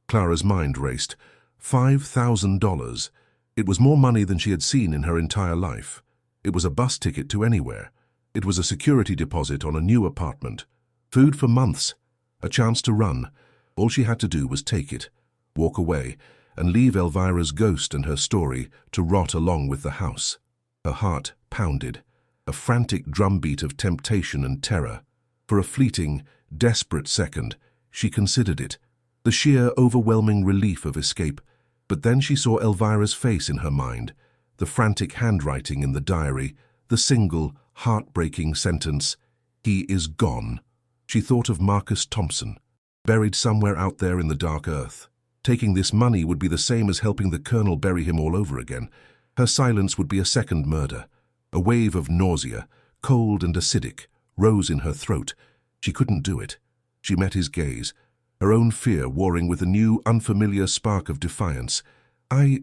A: Clara's mind raced. $5,000. It was more money than she had seen in her entire life. It was a bus ticket to anywhere. It was a security deposit on a new apartment. Food for months. A chance to run. All she had to do was take it, walk away, and leave Elvira's ghost and her story to rot along with the house. Her heart pounded, a frantic drumbeat of temptation and terror. For a fleeting, desperate second, she considered it, the sheer, overwhelming relief of escape. But then she saw Elvira's face in her mind, the frantic handwriting in the diary, the single, heartbreaking sentence, "He is gone." She thought of Marcus Thompson, buried somewhere out there in the dark earth. Taking this money would be the same as helping the Colonel bury him all over again. Her silence would be a second murder. A wave of nausea, cold and acidic, rose in her throat. She couldn't do it. She met his gaze, her own fear warring with a new, unfamiliar spark of defiance. I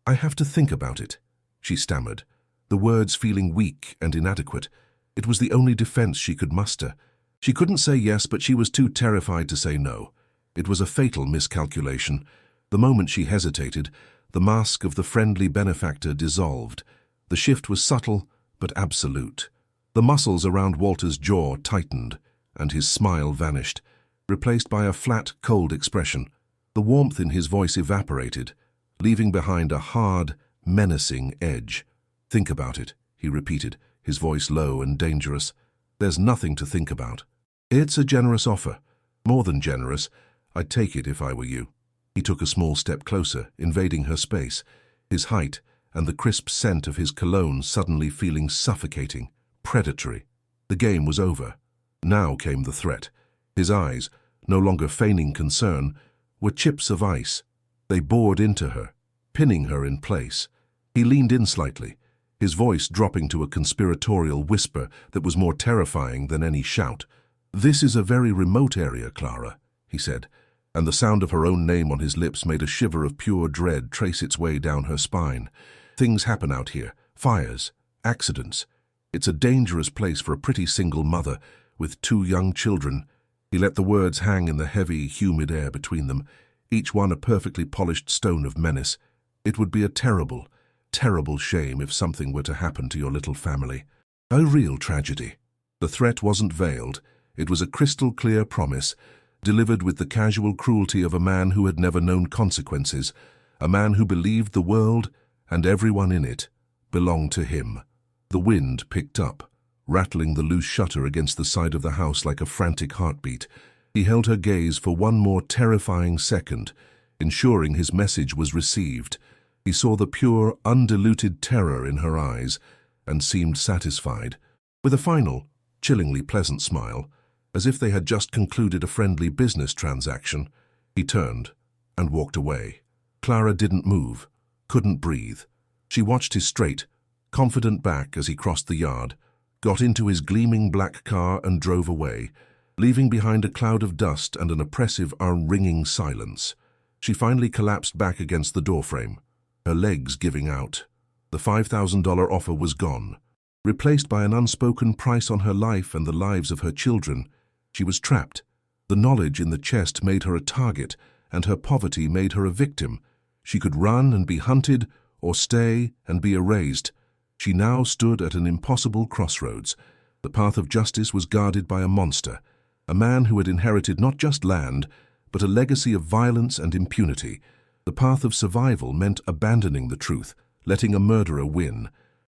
A: have to think about it," she stammered, the words feeling weak and inadequate. It was the only defense she could muster. She couldn't say yes, but she was too terrified to say no. It was a fatal miscalculation. The moment she hesitated, the mask of the friendly benefactor dissolved. The shift was subtle, but absolute. The muscles around Walter's jaw tightened, and his smile vanished, replaced by a flat, cold expression. The warmth in his voice evaporated, leaving behind a hard, menacing edge. "Think about it," he repeated, his voice low and dangerous. "There's nothing to think about. It's a generous offer. More than generous. I'd take it if I were you." He took a small step closer, invading her space, his height and the crisp scent of his cologne suddenly feeling suffocating, predatory. The game was over. Now came the threat. His eyes, no longer feigning concern, were chips of ice. They bored into her, pinning her in place. He leaned in slightly, his voice dropping to a conspiratorial whisper that was more terrifying than any shout. "This is a very remote area, Clara," he said, and the sound of her own name on his lips made a shiver of pure dread trace its way down her spine. "Things happen out here. Fires, accidents. It's a dangerous place for a pretty single mother with 2 young children." He let the words hang in the heavy, humid air between them, each one a perfectly polished stone of menace. "It would be a terrible, terrible shame if something were to happen to your little family. A real tragedy." The threat wasn't veiled. It was a crystal-clear promise, delivered with the casual cruelty of a man who had never known consequences, a man who believed the world, and everyone in it, belonged to him. The wind picked up, rattling the loose shutter against the side of the house like a frantic heartbeat. He held her gaze for one more terrifying second, ensuring his message was received. He saw the pure, undiluted terror in her eyes, and seemed satisfied. With a final, chillingly pleasant smile, as if they had just concluded a friendly business transaction, he turned and walked away. Clara didn't move, couldn't breathe. She watched his straight, confident back as he crossed the yard, got into his gleaming black car and drove away, leaving behind a cloud of dust and an oppressive, ringing silence. She finally collapsed back against the doorframe, her legs giving out. The $5,000 offer was gone, replaced by an unspoken price on her life and the lives of her children. She was trapped. The knowledge in the chest made her a target, and her poverty made her a victim. She could run and be hunted, or stay and be erased. She now stood at an impossible crossroads. The path of justice was guarded by a monster, a man who had inherited not just land, but a legacy of violence and impunity. The path of survival meant abandoning the truth, letting a murderer win,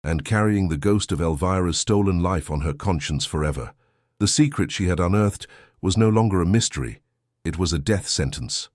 A: and carrying the ghost of Elvira's stolen life on her conscience forever. The secret she had unearthed was no longer a mystery. It was a death sentence.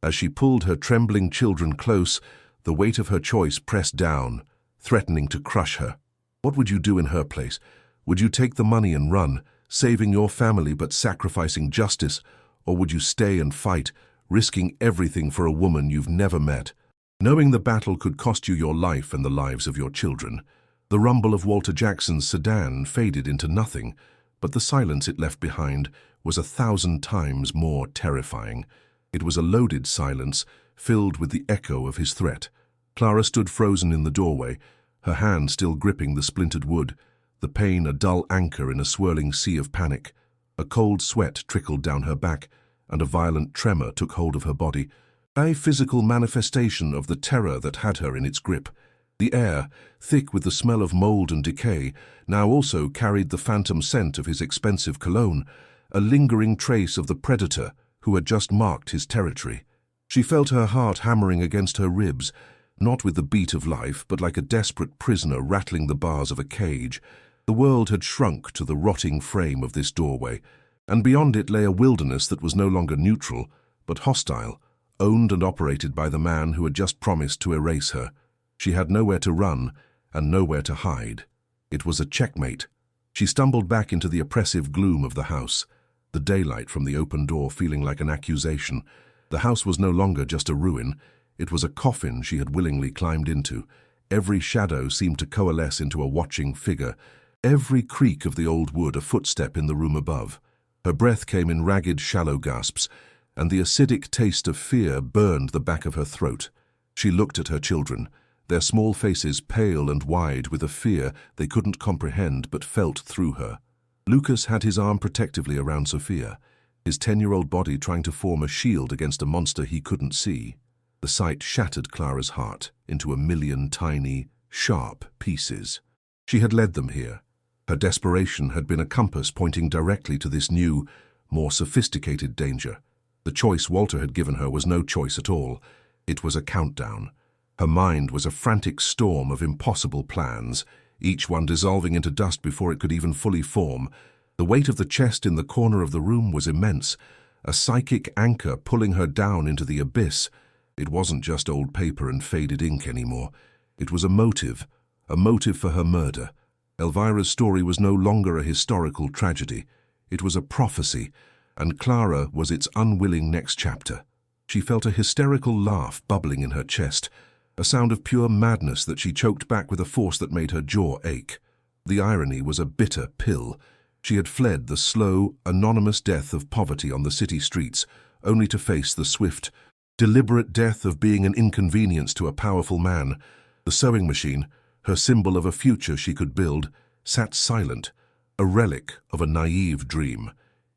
A: As she pulled her trembling children close, the weight of her choice pressed down, threatening to crush her. What would you do in her place? Would you take the money and run, saving your family but sacrificing justice? Or would you stay and fight, risking everything for a woman you've never met? Knowing the battle could cost you your life and the lives of your children, the rumble of Walter Jackson's sedan faded into nothing, but the silence it left behind was 1,000 times more terrifying. It was a loaded silence, filled with the echo of his threat. Clara stood frozen in the doorway, her hand still gripping the splintered wood, the pain a dull anchor in a swirling sea of panic. A cold sweat trickled down her back, and a violent tremor took hold of her body, a physical manifestation of the terror that had her in its grip. The air, thick with the smell of mold and decay, now also carried the phantom scent of his expensive cologne, a lingering trace of the predator who had just marked his territory. She felt her heart hammering against her ribs, not with the beat of life, but like a desperate prisoner rattling the bars of a cage. The world had shrunk to the rotting frame of this doorway, and beyond it lay a wilderness that was no longer neutral, but hostile, owned and operated by the man who had just promised to erase her. She had nowhere to run and nowhere to hide. It was a checkmate. She stumbled back into the oppressive gloom of the house, the daylight from the open door feeling like an accusation. The house was no longer just a ruin. It was a coffin she had willingly climbed into. Every shadow seemed to coalesce into a watching figure, every creak of the old wood a footstep in the room above. Her breath came in ragged, shallow gasps, and the acidic taste of fear burned the back of her throat. She looked at her children, their small faces pale and wide with a fear they couldn't comprehend but felt through her. Lucas had his arm protectively around Sophia, his 10-year-old body trying to form a shield against a monster he couldn't see. The sight shattered Clara's heart into a million tiny, sharp pieces. She had led them here. Her desperation had been a compass pointing directly to this new, more sophisticated danger. The choice Walter had given her was no choice at all. It was a countdown. Her mind was a frantic storm of impossible plans, each one dissolving into dust before it could even fully form. The weight of the chest in the corner of the room was immense, a psychic anchor pulling her down into the abyss. It wasn't just old paper and faded ink anymore. It was a motive for her murder. Elvira's story was no longer a historical tragedy. It was a prophecy, and Clara was its unwilling next chapter. She felt a hysterical laugh bubbling in her chest, a sound of pure madness that she choked back with a force that made her jaw ache. The irony was a bitter pill. She had fled the slow, anonymous death of poverty on the city streets, only to face the swift, deliberate death of being an inconvenience to a powerful man. The sewing machine, her symbol of a future she could build, sat silent, a relic of a naive dream.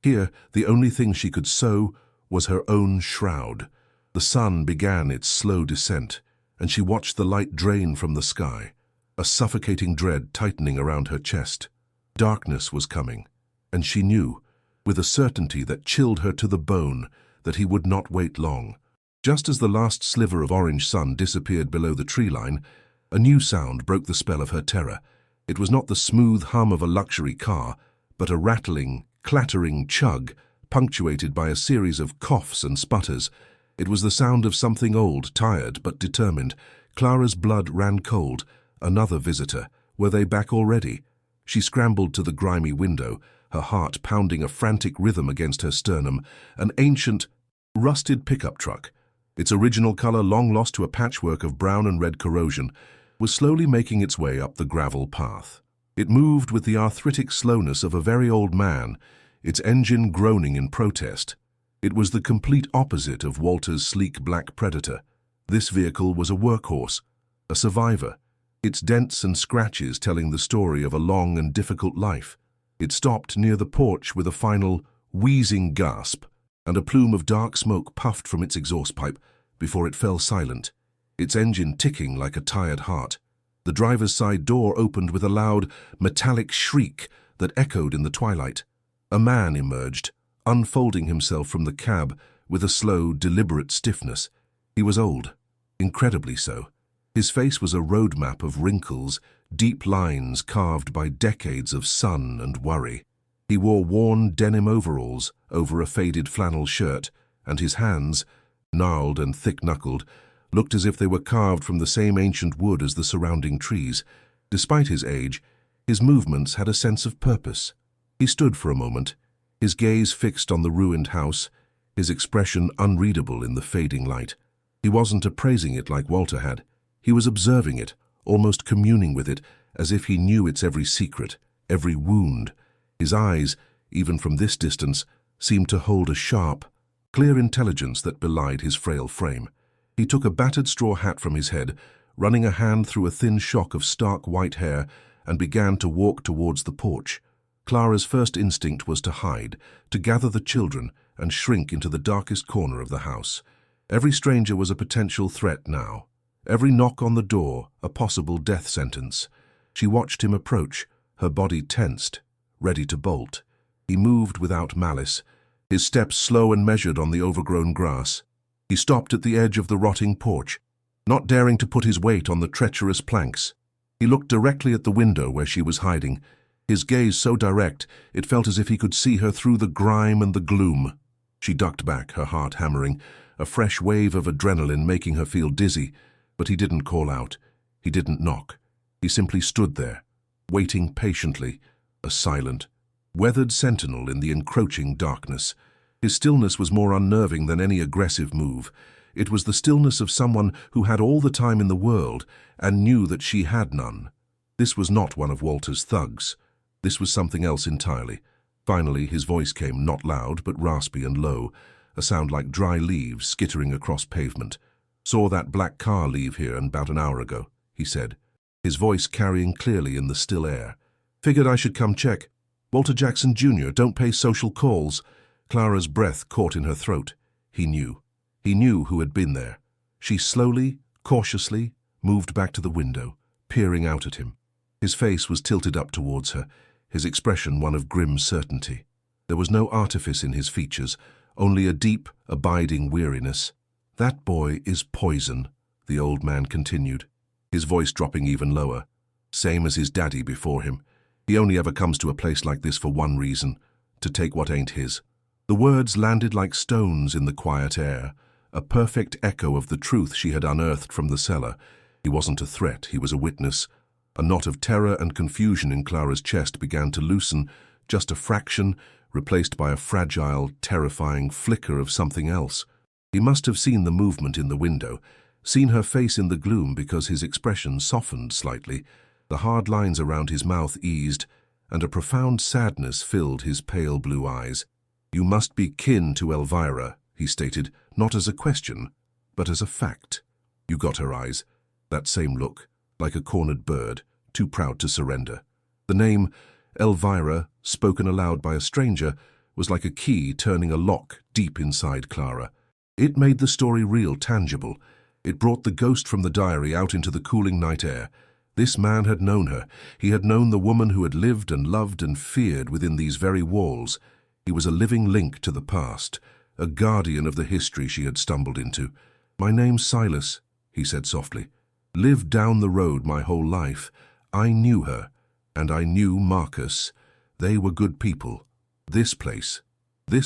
A: Here, the only thing she could sew was her own shroud. The sun began its slow descent, and she watched the light drain from the sky, a suffocating dread tightening around her chest. Darkness was coming, and she knew, with a certainty that chilled her to the bone, that he would not wait long. Just as the last sliver of orange sun disappeared below the tree line, a new sound broke the spell of her terror. It was not the smooth hum of a luxury car, but a rattling, clattering chug, punctuated by a series of coughs and sputters. It was the sound of something old, tired, but determined. Clara's blood ran cold. Another visitor. Were they back already? She scrambled to the grimy window, her heart pounding a frantic rhythm against her sternum. An ancient, rusted pickup truck, its original color long lost to a patchwork of brown and red corrosion, was slowly making its way up the gravel path. It moved with the arthritic slowness of a very old man, its engine groaning in protest. It was the complete opposite of Walter's sleek black Predator. This vehicle was a workhorse, a survivor, its dents and scratches telling the story of a long and difficult life. It stopped near the porch with a final, wheezing gasp, and a plume of dark smoke puffed from its exhaust pipe before it fell silent, its engine ticking like a tired heart. The driver's side door opened with a loud, metallic shriek that echoed in the twilight. A man emerged, unfolding himself from the cab with a slow, deliberate stiffness. He was old, incredibly so. His face was a roadmap of wrinkles, deep lines carved by decades of sun and worry. He wore worn denim overalls over a faded flannel shirt, and his hands, gnarled and thick-knuckled, looked as if they were carved from the same ancient wood as the surrounding trees. Despite his age, his movements had a sense of purpose. He stood for a moment, his gaze fixed on the ruined house, his expression unreadable in the fading light. He wasn't appraising it like Walter had. He was observing it, almost communing with it, as if he knew its every secret, every wound. His eyes, even from this distance, seemed to hold a sharp, clear intelligence that belied his frail frame. He took a battered straw hat from his head, running a hand through a thin shock of stark white hair, and began to walk towards the porch. Clara's first instinct was to hide, to gather the children, and shrink into the darkest corner of the house. Every stranger was a potential threat now. Every knock on the door, a possible death sentence. She watched him approach, her body tensed, ready to bolt. He moved without malice, his steps slow and measured on the overgrown grass. He stopped at the edge of the rotting porch, not daring to put his weight on the treacherous planks. He looked directly at the window where she was hiding, his gaze so direct it felt as if he could see her through the grime and the gloom. She ducked back, her heart hammering, a fresh wave of adrenaline making her feel dizzy, but he didn't call out. He didn't knock. He simply stood there, waiting patiently, a silent, weathered sentinel in the encroaching darkness. His stillness was more unnerving than any aggressive move. It was the stillness of someone who had all the time in the world and knew that she had none. This was not one of Walter's thugs. This was something else entirely. Finally, his voice came, not loud, but raspy and low, a sound like dry leaves skittering across pavement. "Saw that black car leave here about an hour ago," he said, his voice carrying clearly in the still air. "Figured I should come check. Walter Jackson Jr. don't pay social calls." Clara's breath caught in her throat. He knew. He knew who had been there. She slowly, cautiously, moved back to the window, peering out at him. His face was tilted up towards her, his expression one of grim certainty. There was no artifice in his features, only a deep, abiding weariness. "That boy is poison," the old man continued, his voice dropping even lower. "Same as his daddy before him. He only ever comes to a place like this for one reason, to take what ain't his." The words landed like stones in the quiet air, a perfect echo of the truth she had unearthed from the cellar. He wasn't a threat, he was a witness. A knot of terror and confusion in Clara's chest began to loosen, just a fraction, replaced by a fragile, terrifying flicker of something else. He must have seen the movement in the window, seen her face in the gloom because his expression softened slightly, the hard lines around his mouth eased, and a profound sadness filled his pale blue eyes. "You must be kin to Elvira," he stated, not as a question, but as a fact. You got her eyes, that same look, like a cornered bird, too proud to surrender. The name, Elvira, spoken aloud by a stranger, was like a key turning a lock deep inside Clara. It made the story real, tangible. It brought the ghost from the diary out into the cooling night air. This man had known her. He had known the woman who had lived and loved and feared within these very walls. He was a living link to the past, a guardian of the history she had stumbled into. "My name's Silas," he said softly. "Lived down the road my whole life. I knew her, and I knew Marcus. They were good people. This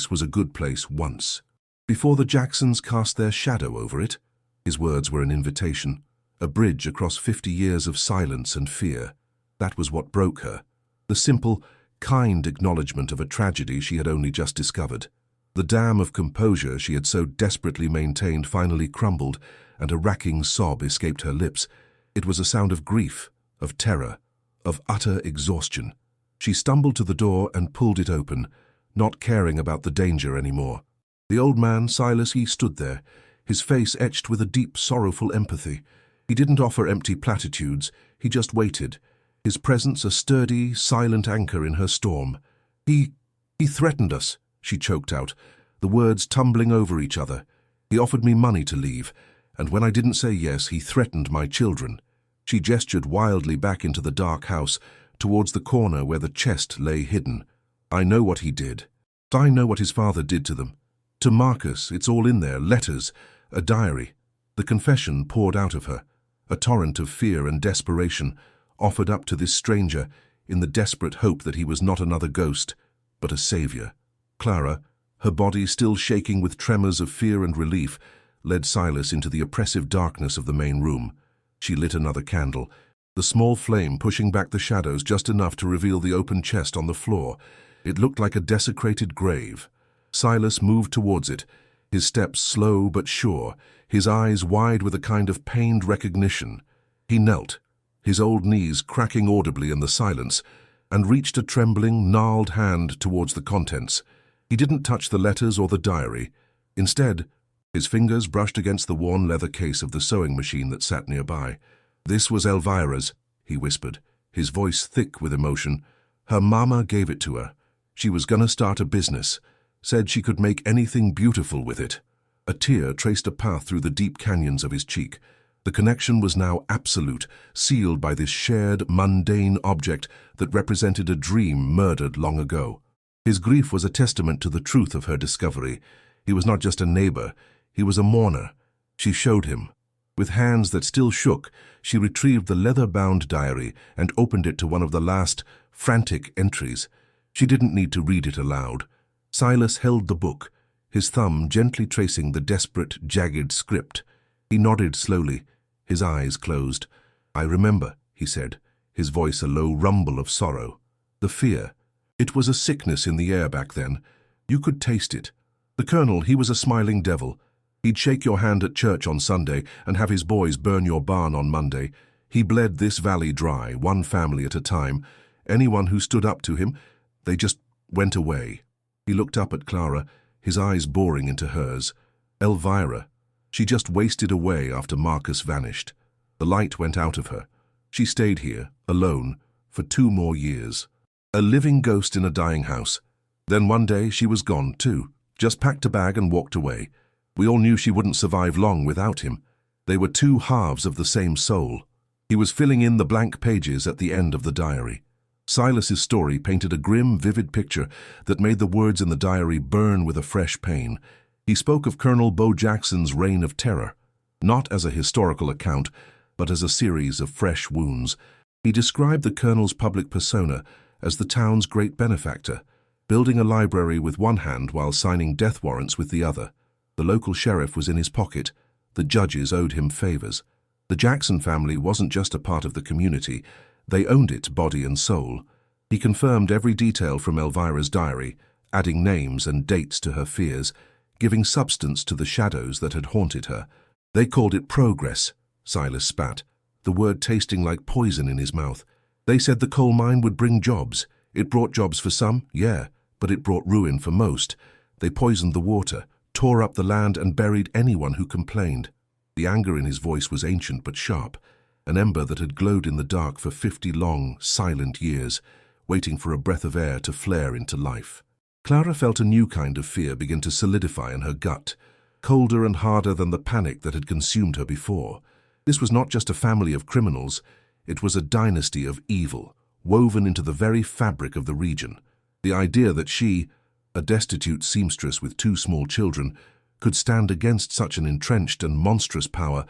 A: was a good place once. Before the Jacksons cast their shadow over it." His words were an invitation, a bridge across 50 years of silence and fear. That was what broke her. The simple, kind acknowledgement of a tragedy she had only just discovered. The dam of composure she had so desperately maintained finally crumbled, and a racking sob escaped her lips. It was a sound of grief, of terror, of utter exhaustion. She stumbled to the door and pulled it open, not caring about the danger anymore. The old man, Silas, he stood there, his face etched with a deep, sorrowful empathy. He didn't offer empty platitudes, he just waited, his presence a sturdy, silent anchor in her storm. He threatened us," she choked out, the words tumbling over each other. "He offered me money to leave, and when I didn't say yes, he threatened my children." She gestured wildly back into the dark house, towards the corner where the chest lay hidden. "I know what he did. I know what his father did to them. To Marcus, it's all in there, letters, a diary." The confession poured out of her, a torrent of fear and desperation, offered up to this stranger in the desperate hope that he was not another ghost, but a savior. Clara, her body still shaking with tremors of fear and relief, led Silas into the oppressive darkness of the main room. She lit another candle, the small flame pushing back the shadows just enough to reveal the open chest on the floor. It looked like a desecrated grave. Silas moved towards it, his steps slow but sure, his eyes wide with a kind of pained recognition. He knelt, his old knees cracking audibly in the silence, and reached a trembling, gnarled hand towards the contents. He didn't touch the letters or the diary. Instead, his fingers brushed against the worn leather case of the sewing machine that sat nearby. "This was Elvira's," he whispered, his voice thick with emotion. "Her mama gave it to her. She was gonna start a business. Said she could make anything beautiful with it." A tear traced a path through the deep canyons of his cheek. The connection was now absolute, sealed by this shared, mundane object that represented a dream murdered long ago. His grief was a testament to the truth of her discovery. He was not just a neighbor, he was a mourner. She showed him. With hands that still shook, she retrieved the leather-bound diary and opened it to one of the last, frantic entries. She didn't need to read it aloud. Silas held the book, his thumb gently tracing the desperate, jagged script. He nodded slowly, his eyes closed. "I remember," he said, his voice a low rumble of sorrow. "The fear. It was a sickness in the air back then. You could taste it. The colonel, he was a smiling devil. He'd shake your hand at church on Sunday and have his boys burn your barn on Monday. He bled this valley dry, one family at a time. Anyone who stood up to him, they just went away." He looked up at Clara, his eyes boring into hers. Elvira. She just wasted away after Marcus vanished. The light went out of her. She stayed here, alone, for 2 more years. A living ghost in a dying house. Then one day she was gone too, just packed a bag and walked away. We all knew she wouldn't survive long without him. They were 2 halves of the same soul. He was filling in the blank pages at the end of the diary. Silas's story painted a grim, vivid picture that made the words in the diary burn with a fresh pain. He spoke of Colonel Bo Jackson's reign of terror, not as a historical account, but as a series of fresh wounds. He described the colonel's public persona as the town's great benefactor, building a library with one hand while signing death warrants with the other. The local sheriff was in his pocket. The judges owed him favors. The Jackson family wasn't just a part of the community. They owned it, body and soul. He confirmed every detail from Elvira's diary, adding names and dates to her fears, giving substance to the shadows that had haunted her. "They called it progress," Silas spat, the word tasting like poison in his mouth. "They said the coal mine would bring jobs. It brought jobs for some, yeah, but it brought ruin for most. They poisoned the water, tore up the land and buried anyone who complained." The anger in his voice was ancient but sharp, an ember that had glowed in the dark for 50 long, silent years, waiting for a breath of air to flare into life. Clara felt a new kind of fear begin to solidify in her gut, colder and harder than the panic that had consumed her before. This was not just a family of criminals, it was a dynasty of evil, woven into the very fabric of the region. The idea that she, a destitute seamstress with 2 small children, could stand against such an entrenched and monstrous power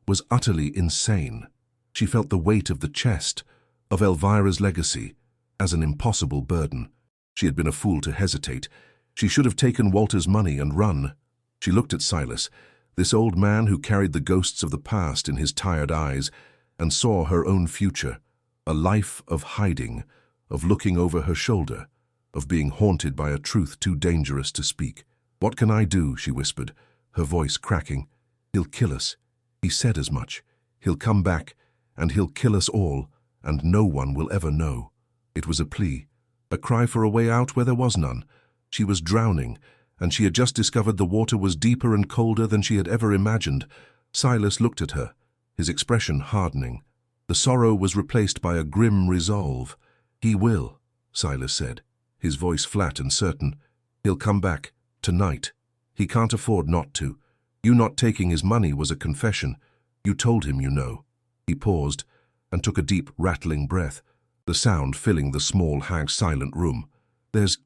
A: was utterly insane. She felt the weight of the chest, of Elvira's legacy, as an impossible burden. She had been a fool to hesitate. She should have taken Walter's money and run. She looked at Silas, this old man who carried the ghosts of the past in his tired eyes, and saw her own future, a life of hiding, of looking over her shoulder, of being haunted by a truth too dangerous to speak. "What can I do?" she whispered, her voice cracking. "He'll kill us. He said as much. He'll come back, and he'll kill us all, and no one will ever know." It was a plea, a cry for a way out where there was none. She was drowning, and she had just discovered the water was deeper and colder than she had ever imagined. Silas looked at her, his expression hardening. The sorrow was replaced by a grim resolve. "He will," Silas said, his voice flat and certain. "He'll come back, tonight. He can't afford not to. You not taking his money was a confession. You told him you know." He paused and took a deep, rattling breath, the sound filling the small, silent room. There's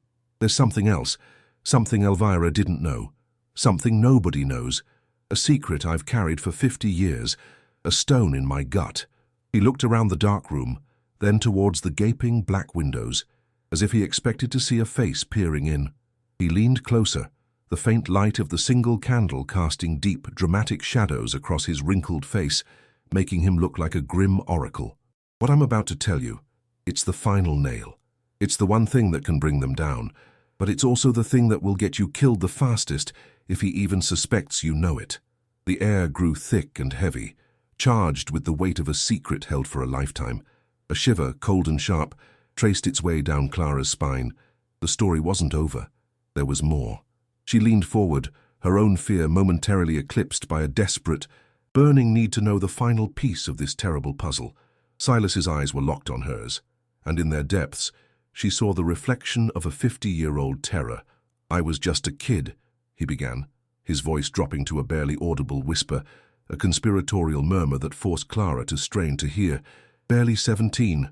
A: something else, something Elvira didn't know, something nobody knows, a secret I've carried for 50 years, a stone in my gut." He looked around the dark room, then towards the gaping black windows, as if he expected to see a face peering in. He leaned closer, the faint light of the single candle casting deep, dramatic shadows across his wrinkled face, making him look like a grim oracle. What I'm about to tell you, it's the final nail. It's the one thing that can bring them down, but it's also the thing that will get you killed the fastest if he even suspects you know it. The air grew thick and heavy, charged with the weight of a secret held for a lifetime. A shiver, cold and sharp, traced its way down Clara's spine. The story wasn't over. There was more. She leaned forward, her own fear momentarily eclipsed by a desperate, burning need to know the final piece of this terrible puzzle. Silas's eyes were locked on hers, and in their depths, she saw the reflection of a 50-year-old terror. "I was just a kid," he began, his voice dropping to a barely audible whisper, a conspiratorial murmur that forced Clara to strain to hear. "Barely 17.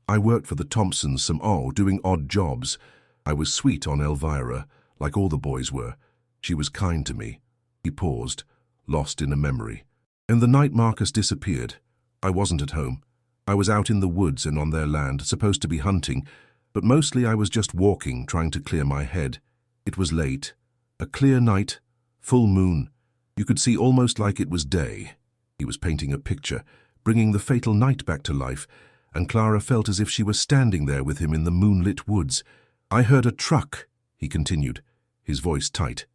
A: I worked for the Thompsons doing odd jobs. I was sweet on Elvira, like all the boys were. She was kind to me." He paused, lost in a memory. "And the night Marcus disappeared, I wasn't at home. I was out in the woods and on their land, supposed to be hunting, but mostly I was just walking, trying to clear my head. It was late. A clear night, full moon. You could see almost like it was day." He was painting a picture, bringing the fatal night back to life, and Clara felt as if she were standing there with him in the moonlit woods. "I heard a truck," he continued, his voice tight.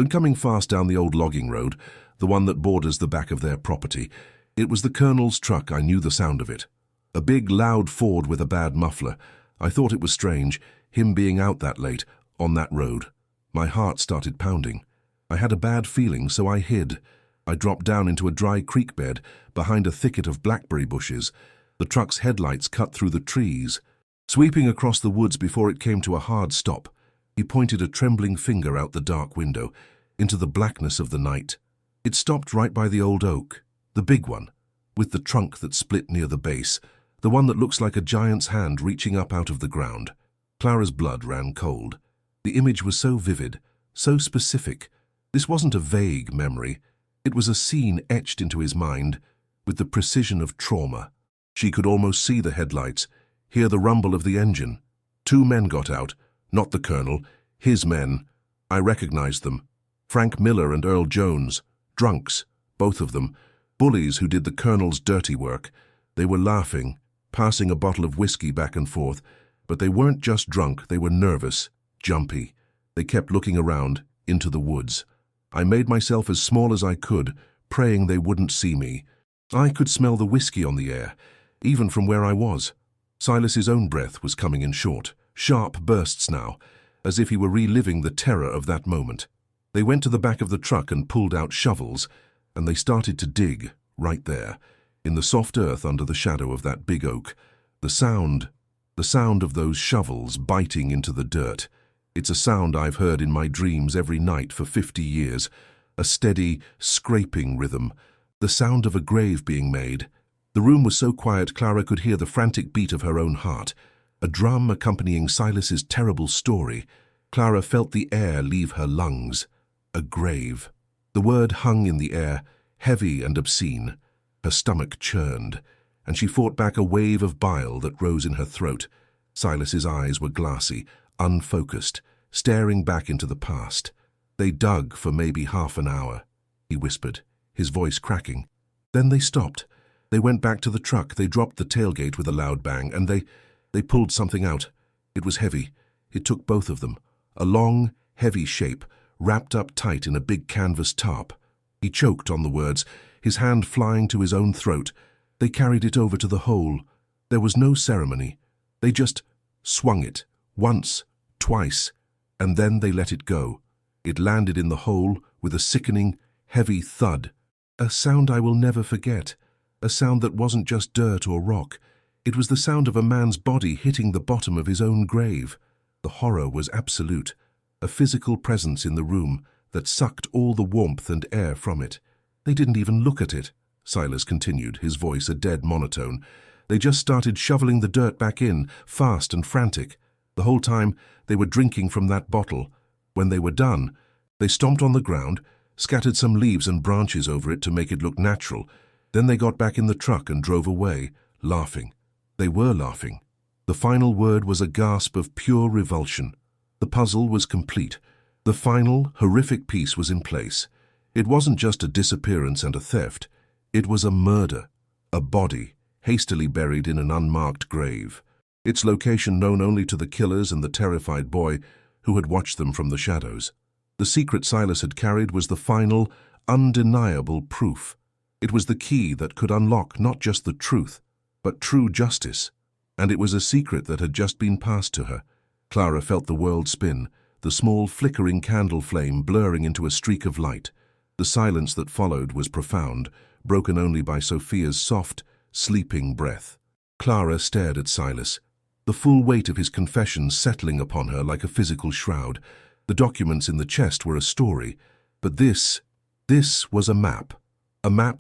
A: Coming fast down the old logging road, the one that borders the back of their property. It was the Colonel's truck. I knew the sound of it. A big, loud Ford with a bad muffler. I thought it was strange, him being out that late, on that road. My heart started pounding. I had a bad feeling, so I hid. I dropped down into a dry creek bed behind a thicket of blackberry bushes. The truck's headlights cut through the trees, sweeping across the woods before it came to a hard stop. He pointed a trembling finger out the dark window, into the blackness of the night. It stopped right by the old oak, the big one, with the trunk that split near the base, the one that looks like a giant's hand reaching up out of the ground. Clara's blood ran cold. The image was so vivid, so specific. This wasn't a vague memory. It was a scene etched into his mind with the precision of trauma. She could almost see the headlights, hear the rumble of the engine. 2 men got out, not the Colonel, his men. I recognized them. Frank Miller and Earl Jones, drunks, both of them, bullies who did the Colonel's dirty work. They were laughing, passing a bottle of whiskey back and forth, but they weren't just drunk, they were nervous, jumpy. They kept looking around, into the woods. I made myself as small as I could, praying they wouldn't see me. I could smell the whiskey on the air, even from where I was. Silas's own breath was coming in short, sharp bursts now, as if he were reliving the terror of that moment. They went to the back of the truck and pulled out shovels, and they started to dig, right there, in the soft earth under the shadow of that big oak. The sound of those shovels biting into the dirt. It's a sound I've heard in my dreams every night for 50 years, a steady, scraping rhythm, the sound of a grave being made. The room was so quiet Clara could hear the frantic beat of her own heart, a drum accompanying Silas's terrible story. Clara felt the air leave her lungs. A grave. The word hung in the air, heavy and obscene. Her stomach churned, and she fought back a wave of bile that rose in her throat. Silas's eyes were glassy, unfocused, staring back into the past. "They dug for maybe half an hour," he whispered, his voice cracking. Then they stopped. They went back to the truck. They dropped the tailgate with a loud bang, and they pulled something out. It was heavy. It took both of them. A long, heavy shape, wrapped up tight in a big canvas tarp. He choked on the words, his hand flying to his own throat. They carried it over to the hole. There was no ceremony. They just swung it, once, twice, and then they let it go. It landed in the hole with a sickening, heavy thud. A sound I will never forget. A sound that wasn't just dirt or rock. It was the sound of a man's body hitting the bottom of his own grave. The horror was absolute, a physical presence in the room that sucked all the warmth and air from it. They didn't even look at it, Silas continued, his voice a dead monotone. They just started shoveling the dirt back in, fast and frantic. The whole time they were drinking from that bottle. When they were done, they stomped on the ground, scattered some leaves and branches over it to make it look natural. Then they got back in the truck and drove away, laughing. They were laughing. The final word was a gasp of pure revulsion. The puzzle was complete. The final, horrific piece was in place. It wasn't just a disappearance and a theft. It was a murder, a body, hastily buried in an unmarked grave. Its location known only to the killers and the terrified boy who had watched them from the shadows. The secret Silas had carried was the final, undeniable proof. It was the key that could unlock not just the truth, but true justice. And it was a secret that had just been passed to her. Clara felt the world spin, the small flickering candle flame blurring into a streak of light. The silence that followed was profound, broken only by Sophia's soft, sleeping breath. Clara stared at Silas, the full weight of his confession settling upon her like a physical shroud. The documents in the chest were a story, but this was a map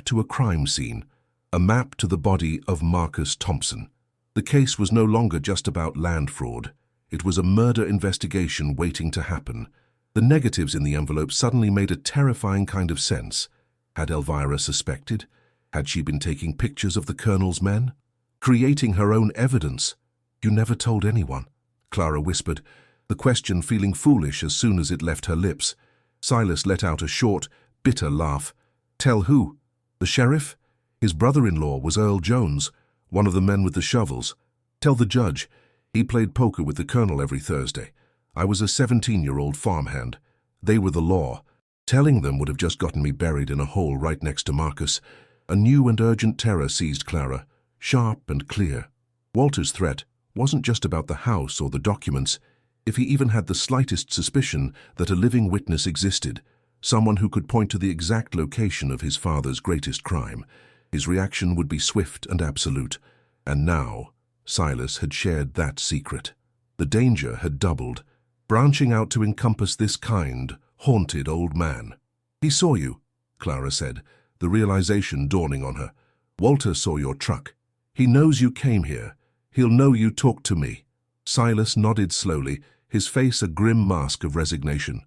A: to a crime scene, a map to the body of Marcus Thompson. The case was no longer just about land fraud. It was a murder investigation waiting to happen. The negatives in the envelope suddenly made a terrifying kind of sense. Had Elvira suspected? Had she been taking pictures of the Colonel's men? Creating her own evidence? "You never told anyone," Clara whispered, the question feeling foolish as soon as it left her lips. Silas let out a short, bitter laugh. "Tell who? The sheriff? His brother-in-law was Earl Jones, one of the men with the shovels. Tell the judge. He played poker with the Colonel every Thursday. I was a 17-year-old farmhand. They were the law. Telling them would have just gotten me buried in a hole right next to Marcus." A new and urgent terror seized Clara, sharp and clear. Walter's threat wasn't just about the house or the documents. If he even had the slightest suspicion that a living witness existed, someone who could point to the exact location of his father's greatest crime, his reaction would be swift and absolute. And now, Silas had shared that secret. The danger had doubled, branching out to encompass this kind, haunted old man. "He saw you," Clara said, the realization dawning on her. "Walter saw your truck. He knows you came here. He'll know you talked to me." Silas nodded slowly, his face a grim mask of resignation.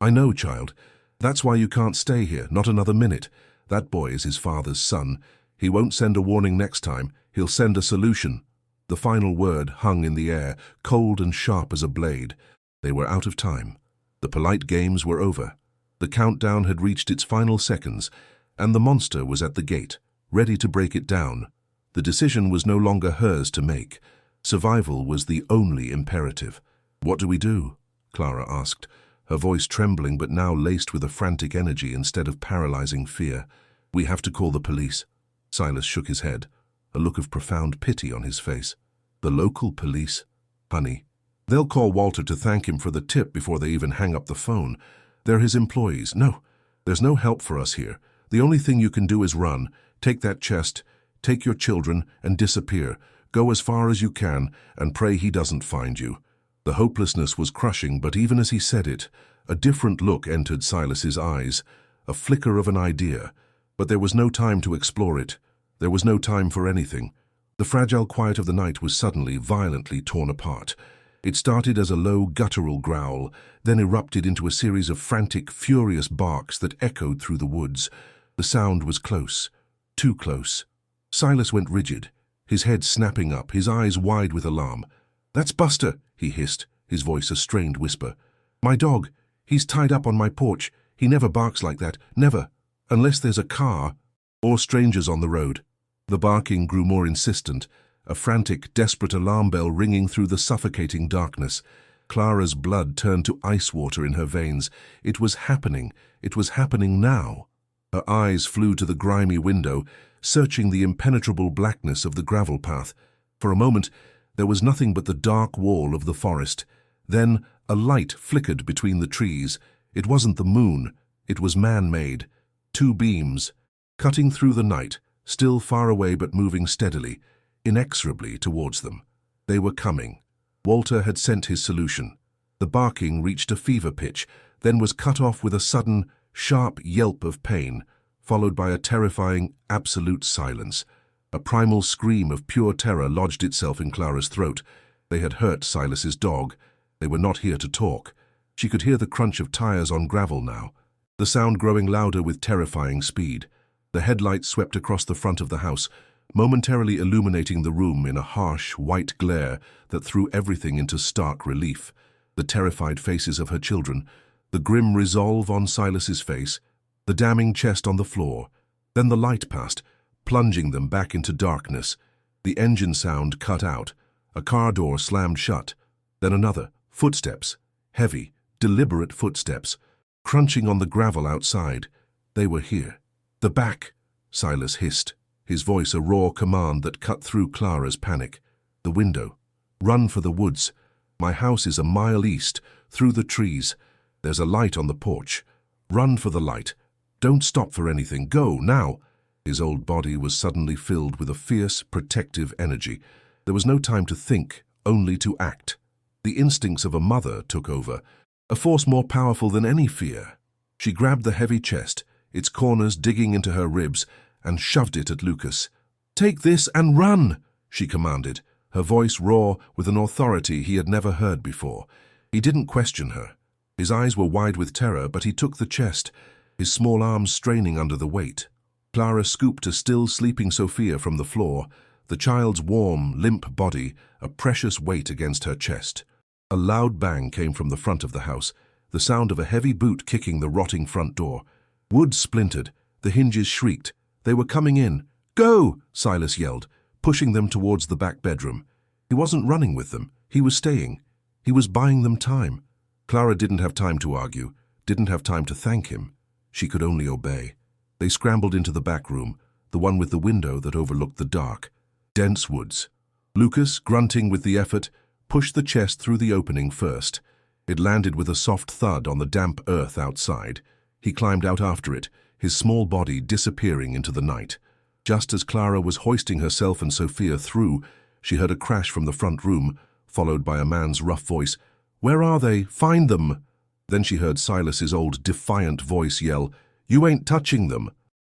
A: "I know, child. That's why you can't stay here, not another minute. That boy is his father's son. He won't send a warning next time. He'll send a solution." The final word hung in the air, cold and sharp as a blade. They were out of time. The polite games were over. The countdown had reached its final seconds, and the monster was at the gate, ready to break it down. The decision was no longer hers to make. Survival was the only imperative. "What do we do?" Clara asked, her voice trembling but now laced with a frantic energy instead of paralyzing fear. "We have to call the police." Silas shook his head, a look of profound pity on his face. "The local police? Honey, they'll call Walter to thank him for the tip before they even hang up the phone. They're his employees. No, there's no help for us here. The only thing you can do is run, take that chest, take your children, and disappear. Go as far as you can, and pray he doesn't find you." The hopelessness was crushing, but even as he said it, a different look entered Silas's eyes, a flicker of an idea. But there was no time to explore it. There was no time for anything. The fragile quiet of the night was suddenly, violently torn apart. It started as a low, guttural growl, then erupted into a series of frantic, furious barks that echoed through the woods. The sound was close, too close. Silas went rigid, his head snapping up, his eyes wide with alarm. "That's Buster," he hissed, his voice a strained whisper. "My dog. He's tied up on my porch. He never barks like that, never, unless there's a car or strangers on the road." The barking grew more insistent, a frantic, desperate alarm bell ringing through the suffocating darkness. Clara's blood turned to ice water in her veins. It was happening. It was happening now. Her eyes flew to the grimy window, searching the impenetrable blackness of the gravel path. For a moment, there was nothing but the dark wall of the forest. Then a light flickered between the trees. It wasn't the moon. It was man-made. Two beams, cutting through the night, still far away but moving steadily, inexorably towards them. They were coming. Walter had sent his solution. The barking reached a fever pitch, then was cut off with a sudden, sharp yelp of pain, followed by a terrifying, absolute silence. A primal scream of pure terror lodged itself in Clara's throat. They had hurt Silas's dog. They were not here to talk. She could hear the crunch of tires on gravel now, the sound growing louder with terrifying speed. The headlights swept across the front of the house, momentarily illuminating the room in a harsh, white glare that threw everything into stark relief. The terrified faces of her children, the grim resolve on Silas's face, the damning chest on the floor. Then the light passed, plunging them back into darkness. The engine sound cut out. A car door slammed shut. Then another. Footsteps. Heavy, deliberate footsteps, crunching on the gravel outside. They were here. "The back," Silas hissed, his voice a raw command that cut through Clara's panic. "The window. Run for the woods. My house is a mile east, through the trees. There's a light on the porch. Run for the light. Don't stop for anything. Go, now." His old body was suddenly filled with a fierce, protective energy. There was no time to think, only to act. The instincts of a mother took over, a force more powerful than any fear. She grabbed the heavy chest, its corners digging into her ribs, and shoved it at Lucas. "Take this and run," she commanded, her voice raw with an authority he had never heard before. He didn't question her. His eyes were wide with terror, but he took the chest, his small arms straining under the weight. Clara scooped a still sleeping Sophia from the floor, the child's warm, limp body a precious weight against her chest. A loud bang came from the front of the house, the sound of a heavy boot kicking the rotting front door. Wood splintered, the hinges shrieked. They were coming in. "Go!" Silas yelled, pushing them towards the back bedroom. He wasn't running with them. He was staying. He was buying them time. Clara didn't have time to argue, didn't have time to thank him. She could only obey. They scrambled into the back room, the one with the window that overlooked the dark, dense woods. Lucas, grunting with the effort, pushed the chest through the opening first. It landed with a soft thud on the damp earth outside. He climbed out after it, his small body disappearing into the night. Just as Clara was hoisting herself and Sophia through, she heard a crash from the front room, followed by a man's rough voice. "Where are they? Find them!" Then she heard Silas's old defiant voice yell, "You ain't touching them!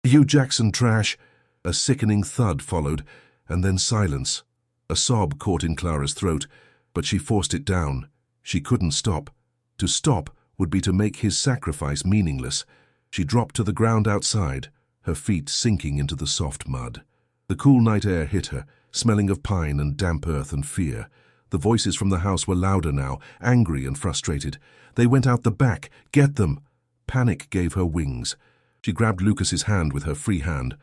A: You Jackson trash!" A sickening thud followed, and then silence. A sob caught in Clara's throat, but she forced it down. She couldn't stop. To stop would be to make his sacrifice meaningless. She dropped to the ground outside, her feet sinking into the soft mud. The cool night air hit her, smelling of pine and damp earth and fear. The voices from the house were louder now, angry and frustrated. "They went out the back. Get them!" Panic gave her wings. She grabbed Lucas's hand with her free hand.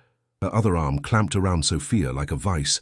A: Her other arm clamped around Sophia like a vice.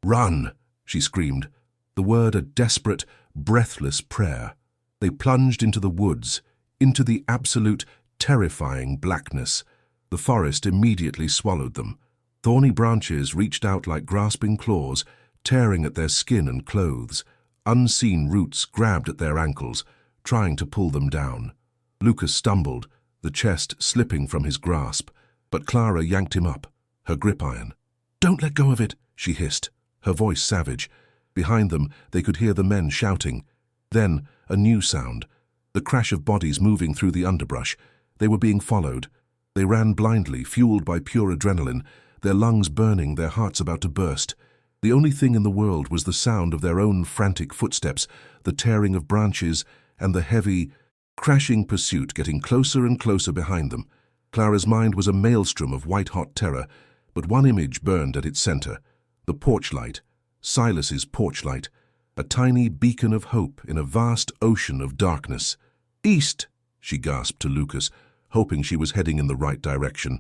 A: "Run!" she screamed, the word a desperate, breathless prayer. They plunged into the woods, into the absolute, terrifying blackness. The forest immediately swallowed them. Thorny branches reached out like grasping claws, tearing at their skin and clothes. Unseen roots grabbed at their ankles, trying to pull them down. Lucas stumbled, the chest slipping from his grasp, but Clara yanked him up, her grip iron. "Don't let go of it," she hissed, her voice savage. Behind them, they could hear the men shouting. Then, a new sound, the crash of bodies moving through the underbrush. They were being followed. They ran blindly, fueled by pure adrenaline, their lungs burning, their hearts about to burst. The only thing in the world was the sound of their own frantic footsteps, the tearing of branches, and the heavy, crashing pursuit getting closer and closer behind them. Clara's mind was a maelstrom of white-hot terror, but one image burned at its center, the porch light, Silas's porch light, a tiny beacon of hope in a vast ocean of darkness. "East!" she gasped to Lucas, hoping she was heading in the right direction.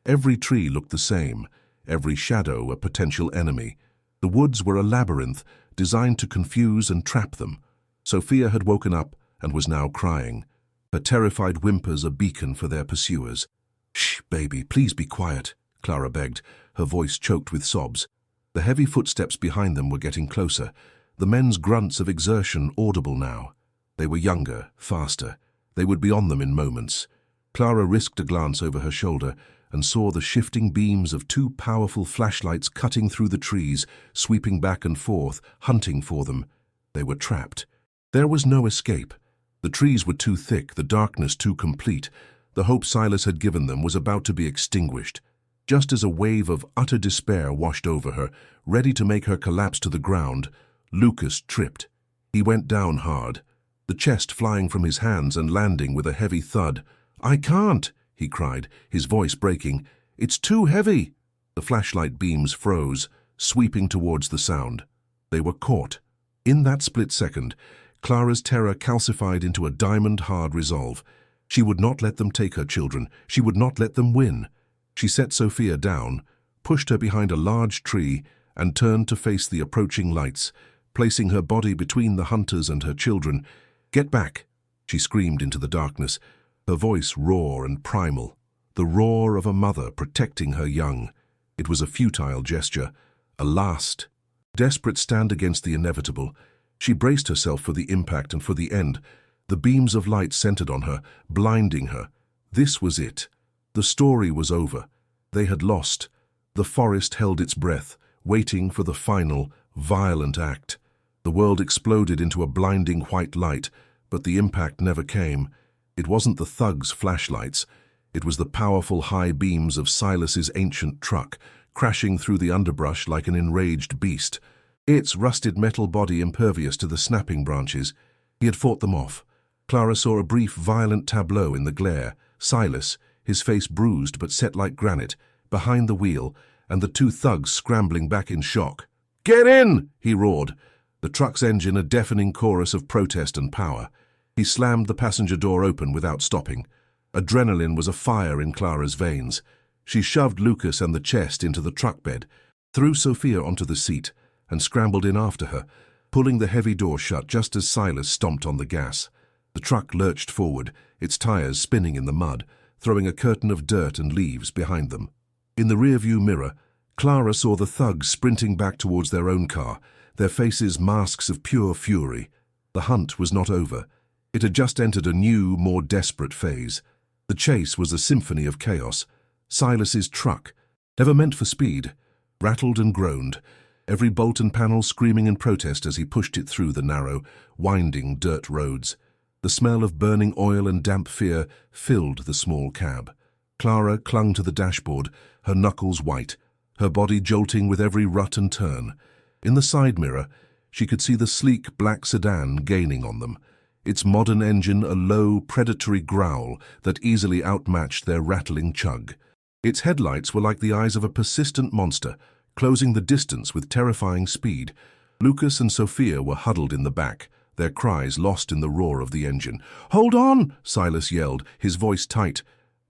A: Every tree looked the same, every shadow a potential enemy. The woods were a labyrinth designed to confuse and trap them. Sophia had woken up and was now crying, her terrified whimpers a beacon for their pursuers. "Shh, baby, please be quiet," Clara begged, her voice choked with sobs. The heavy footsteps behind them were getting closer, the men's grunts of exertion audible now. They were younger, faster. They would be on them in moments. Clara risked a glance over her shoulder and saw the shifting beams of two powerful flashlights cutting through the trees, sweeping back and forth, hunting for them. They were trapped. There was no escape. The trees were too thick, the darkness too complete. The hope Silas had given them was about to be extinguished. Just as a wave of utter despair washed over her, ready to make her collapse to the ground, Lucas tripped. He went down hard, the chest flying from his hands and landing with a heavy thud. "I can't," he cried, his voice breaking. "It's too heavy." The flashlight beams froze, sweeping towards the sound. They were caught. In that split second, Clara's terror calcified into a diamond-hard resolve. She would not let them take her children. She would not let them win. She set Sophia down, pushed her behind a large tree, and turned to face the approaching lights, placing her body between the hunters and her children. "Get back!" she screamed into the darkness, her voice raw and primal, the roar of a mother protecting her young. It was a futile gesture, a last, desperate stand against the inevitable. She braced herself for the impact and for the end. The beams of light centered on her, blinding her. This was it. The story was over. They had lost. The forest held its breath, waiting for the final, violent act. The world exploded into a blinding white light, but the impact never came. It wasn't the thugs' flashlights. It was the powerful high beams of Silas's ancient truck, crashing through the underbrush like an enraged beast, its rusted metal body impervious to the snapping branches. He had fought them off. Clara saw a brief, violent tableau in the glare. Silas, his face bruised but set like granite, behind the wheel, and the two thugs scrambling back in shock. "Get in!" he roared, the truck's engine a deafening chorus of protest and power. He slammed the passenger door open without stopping. Adrenaline was afire in Clara's veins. She shoved Lucas and the chest into the truck bed, threw Sophia onto the seat, and scrambled in after her, pulling the heavy door shut just as Silas stomped on the gas. The truck lurched forward, its tires spinning in the mud, throwing a curtain of dirt and leaves behind them. In the rearview mirror, Clara saw the thugs sprinting back towards their own car, their faces masks of pure fury. The hunt was not over. It had just entered a new, more desperate phase. The chase was a symphony of chaos. Silas's truck, never meant for speed, rattled and groaned, every bolt and panel screaming in protest as he pushed it through the narrow, winding dirt roads. The smell of burning oil and damp fear filled the small cab. Clara clung to the dashboard, her knuckles white, her body jolting with every rut and turn. In the side mirror, she could see the sleek black sedan gaining on them, its modern engine a low, predatory growl that easily outmatched their rattling chug. Its headlights were like the eyes of a persistent monster, closing the distance with terrifying speed. Lucas and Sophia were huddled in the back, their cries lost in the roar of the engine. "Hold on!" Silas yelled, his voice tight.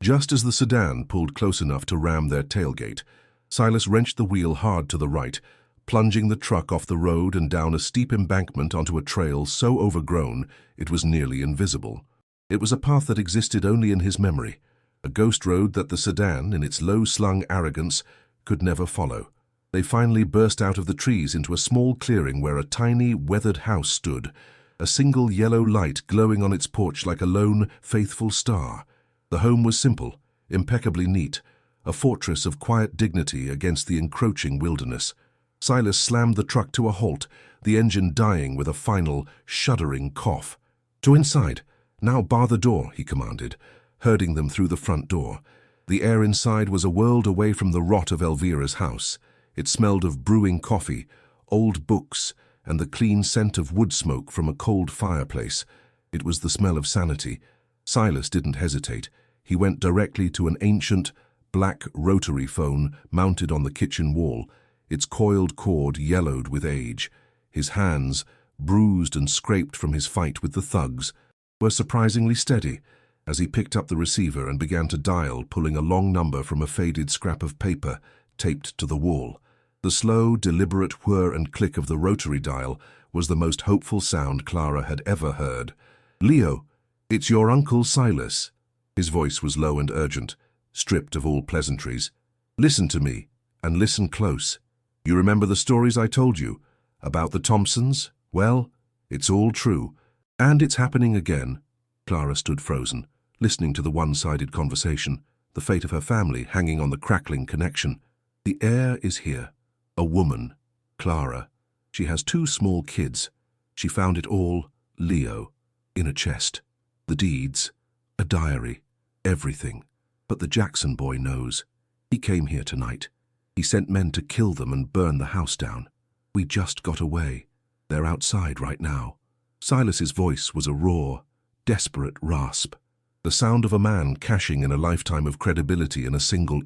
A: Just as the sedan pulled close enough to ram their tailgate, Silas wrenched the wheel hard to the right, plunging the truck off the road and down a steep embankment onto a trail so overgrown it was nearly invisible. It was a path that existed only in his memory, a ghost road that the sedan, in its low-slung arrogance, could never follow. They finally burst out of the trees into a small clearing where a tiny, weathered house stood, a single yellow light glowing on its porch like a lone, faithful star. The home was simple, impeccably neat, a fortress of quiet dignity against the encroaching wilderness. Silas slammed the truck to a halt, the engine dying with a final, shuddering cough. "To inside. Now bar the door," he commanded, herding them through the front door. The air inside was a world away from the rot of Elvira's house. It smelled of brewing coffee, old books, and the clean scent of wood smoke from a cold fireplace. It was the smell of sanity. Silas didn't hesitate. He went directly to an ancient, black rotary phone mounted on the kitchen wall, its coiled cord yellowed with age. His hands, bruised and scraped from his fight with the thugs, were surprisingly steady as he picked up the receiver and began to dial, pulling a long number from a faded scrap of paper taped to the wall. The slow, deliberate whir and click of the rotary dial was the most hopeful sound Clara had ever heard. "Leo, it's your Uncle Silas." His voice was low and urgent, stripped of all pleasantries. "Listen to me, and listen close. You remember the stories I told you about the Thompsons? Well, it's all true. And it's happening again." Clara stood frozen, listening to the one-sided conversation, the fate of her family hanging on the crackling connection. The heir is here. A woman, Clara. She has 2 small kids. She found it all, Leo, in a chest. The deeds, a diary, everything. But the Jackson boy knows. He came here tonight. He sent men to kill them and burn the house down. We just got away. They're outside right now. Silas's voice was a raw, desperate rasp. The sound of a man cashing in a lifetime of credibility in a single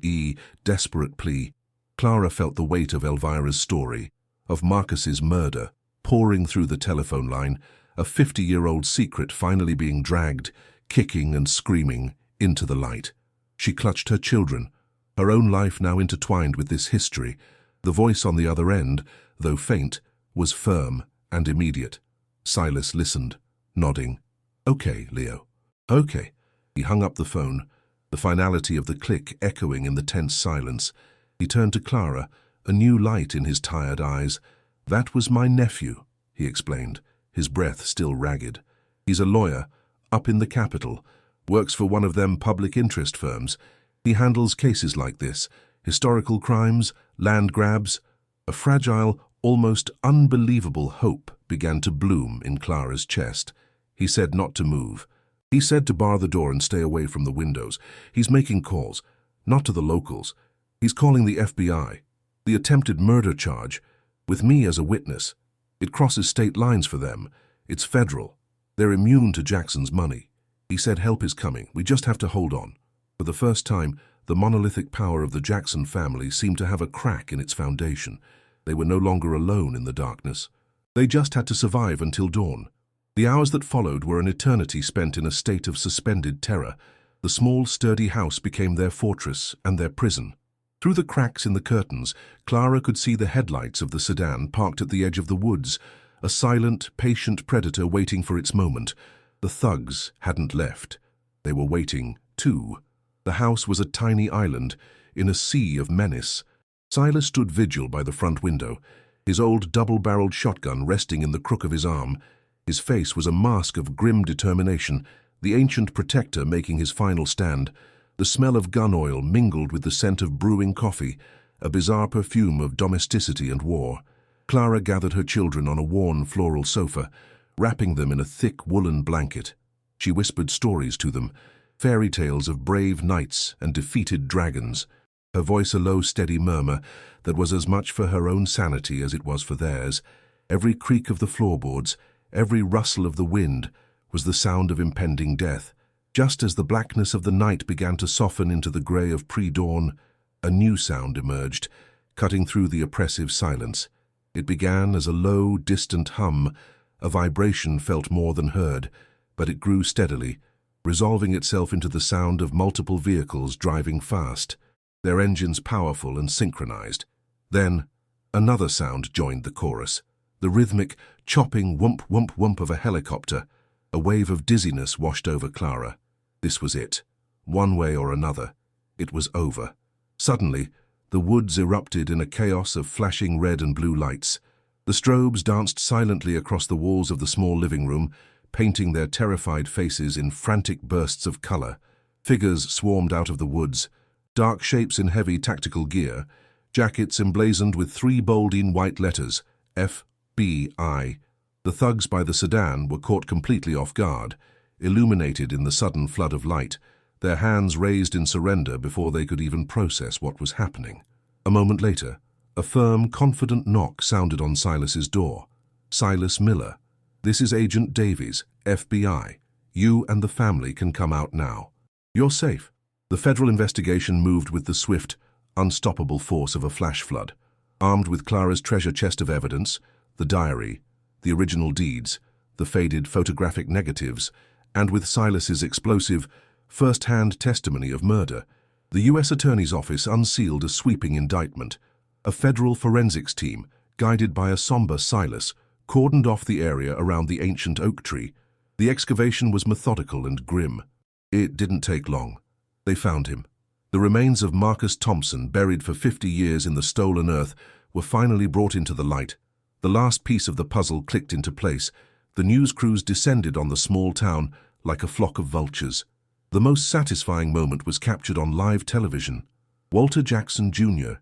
A: desperate plea. Clara felt the weight of Elvira's story, of Marcus's murder, pouring through the telephone line, a 50-year-old secret finally being dragged, kicking and screaming, into the light. She clutched her children, her own life now intertwined with this history. The voice on the other end, though faint, was firm and immediate. Silas listened, nodding. "Okay, Leo. Okay." He hung up the phone, the finality of the click echoing in the tense silence. He turned to Clara, a new light in his tired eyes. "That was my nephew," he explained, his breath still ragged. "He's a lawyer, up in the capital, works for one of them public interest firms. He handles cases like this, historical crimes, land grabs." A fragile, almost unbelievable hope began to bloom in Clara's chest. He said not to move. He said to bar the door and stay away from the windows. "He's making calls, not to the locals. He's calling the FBI. The attempted murder charge, with me as a witness. It crosses state lines for them. It's federal. They're immune to Jackson's money." He said help is coming. We just have to hold on. For the first time, the monolithic power of the Jackson family seemed to have a crack in its foundation. They were no longer alone in the darkness. They just had to survive until dawn. The hours that followed were an eternity spent in a state of suspended terror. The small, sturdy house became their fortress and their prison. Through the cracks in the curtains, Clara could see the headlights of the sedan parked at the edge of the woods, a silent, patient predator waiting for its moment. The thugs hadn't left. They were waiting, too. The house was a tiny island in a sea of menace. Silas stood vigil by the front window, his old double-barreled shotgun resting in the crook of his arm. His face was a mask of grim determination, the ancient protector making his final stand. The smell of gun oil mingled with the scent of brewing coffee, a bizarre perfume of domesticity and war. Clara gathered her children on a worn floral sofa, wrapping them in a thick woolen blanket. She whispered stories to them, fairy tales of brave knights and defeated dragons, her voice a low, steady murmur that was as much for her own sanity as it was for theirs. Every creak of the floorboards, every rustle of the wind, was the sound of impending death. Just as the blackness of the night began to soften into the grey of pre-dawn, a new sound emerged, cutting through the oppressive silence. It began as a low, distant hum, a vibration felt more than heard, but it grew steadily, resolving itself into the sound of multiple vehicles driving fast, their engines powerful and synchronized. Then, another sound joined the chorus, the rhythmic, chopping whoomp-whoomp-whoomp of a helicopter. A wave of dizziness washed over Clara. This was it. One way or another, it was over. Suddenly, the woods erupted in a chaos of flashing red and blue lights. The strobes danced silently across the walls of the small living room, painting their terrified faces in frantic bursts of color. Figures swarmed out of the woods, dark shapes in heavy tactical gear, jackets emblazoned with 3 bold in white letters, FBI. The thugs by the sedan were caught completely off guard, illuminated in the sudden flood of light, their hands raised in surrender before they could even process what was happening. A moment later, a firm, confident knock sounded on Silas's door. "Silas Miller. This is Agent Davies, FBI. You and the family can come out now. You're safe." The federal investigation moved with the swift, unstoppable force of a flash flood. Armed with Clara's treasure chest of evidence, the diary, the original deeds, the faded photographic negatives, and with Silas's explosive, first-hand testimony of murder, the U.S. Attorney's Office unsealed a sweeping indictment. A federal forensics team, guided by a somber Silas, cordoned off the area around the ancient oak tree. The excavation was methodical and grim. It didn't take long. They found him. The remains of Marcus Thompson, buried for 50 years in the stolen earth, were finally brought into the light. The last piece of the puzzle clicked into place. The news crews descended on the small town like a flock of vultures. The most satisfying moment was captured on live television. Walter Jackson, Jr.,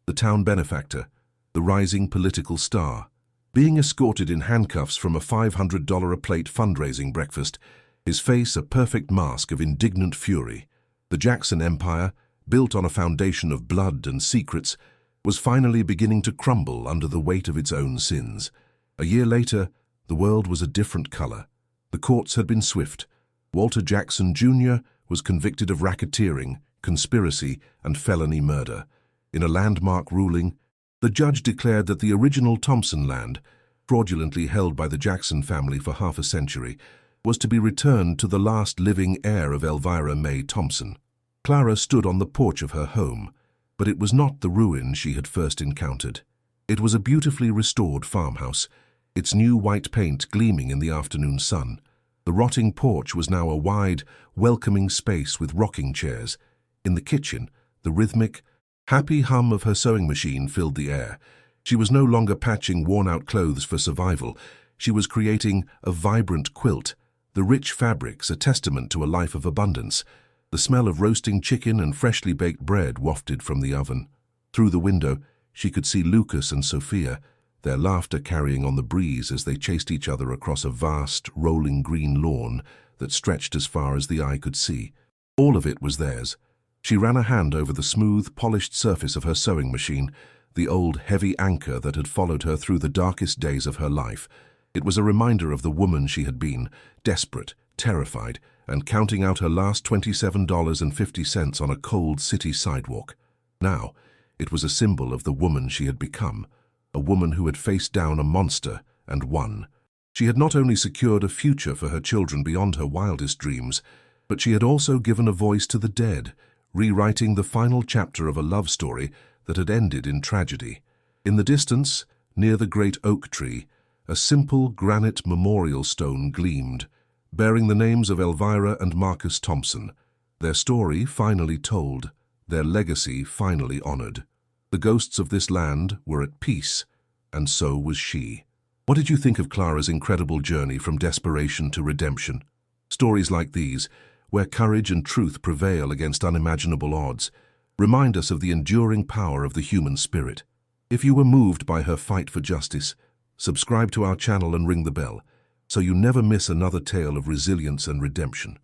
A: the town benefactor, the rising political star, being escorted in handcuffs from a $500 a plate fundraising breakfast, his face a perfect mask of indignant fury. The Jackson Empire, built on a foundation of blood and secrets, was finally beginning to crumble under the weight of its own sins. A year later, the world was a different color. The courts had been swift. Walter Jackson, Jr. was convicted of racketeering, conspiracy, and felony murder. In a landmark ruling, the judge declared that the original Thompson land, fraudulently held by the Jackson family for half a century, was to be returned to the last living heir of Elvira May Thompson. Clara stood on the porch of her home, but it was not the ruin she had first encountered. It was a beautifully restored farmhouse, its new white paint gleaming in the afternoon sun. The rotting porch was now a wide, welcoming space with rocking chairs. In the kitchen, the rhythmic, happy hum of her sewing machine filled the air. She was no longer patching worn-out clothes for survival. She was creating a vibrant quilt, the rich fabrics a testament to a life of abundance. The smell of roasting chicken and freshly baked bread wafted from the oven. Through the window, she could see Lucas and Sophia, their laughter carrying on the breeze as they chased each other across a vast, rolling green lawn that stretched as far as the eye could see. All of it was theirs. She ran a hand over the smooth, polished surface of her sewing machine, the old, heavy anchor that had followed her through the darkest days of her life. It was a reminder of the woman she had been, desperate, terrified, and counting out her last $27.50 on a cold city sidewalk. Now, it was a symbol of the woman she had become, a woman who had faced down a monster and won. She had not only secured a future for her children beyond her wildest dreams, but she had also given a voice to the dead, rewriting the final chapter of a love story that had ended in tragedy. In the distance, near the great oak tree, a simple granite memorial stone gleamed, bearing the names of Elvira and Marcus Thompson, their story finally told, their legacy finally honored. The ghosts of this land were at peace, and so was she. What did you think of Clara's incredible journey from desperation to redemption? Stories like these, where courage and truth prevail against unimaginable odds, remind us of the enduring power of the human spirit. If you were moved by her fight for justice, subscribe to our channel and ring the bell, so you never miss another tale of resilience and redemption.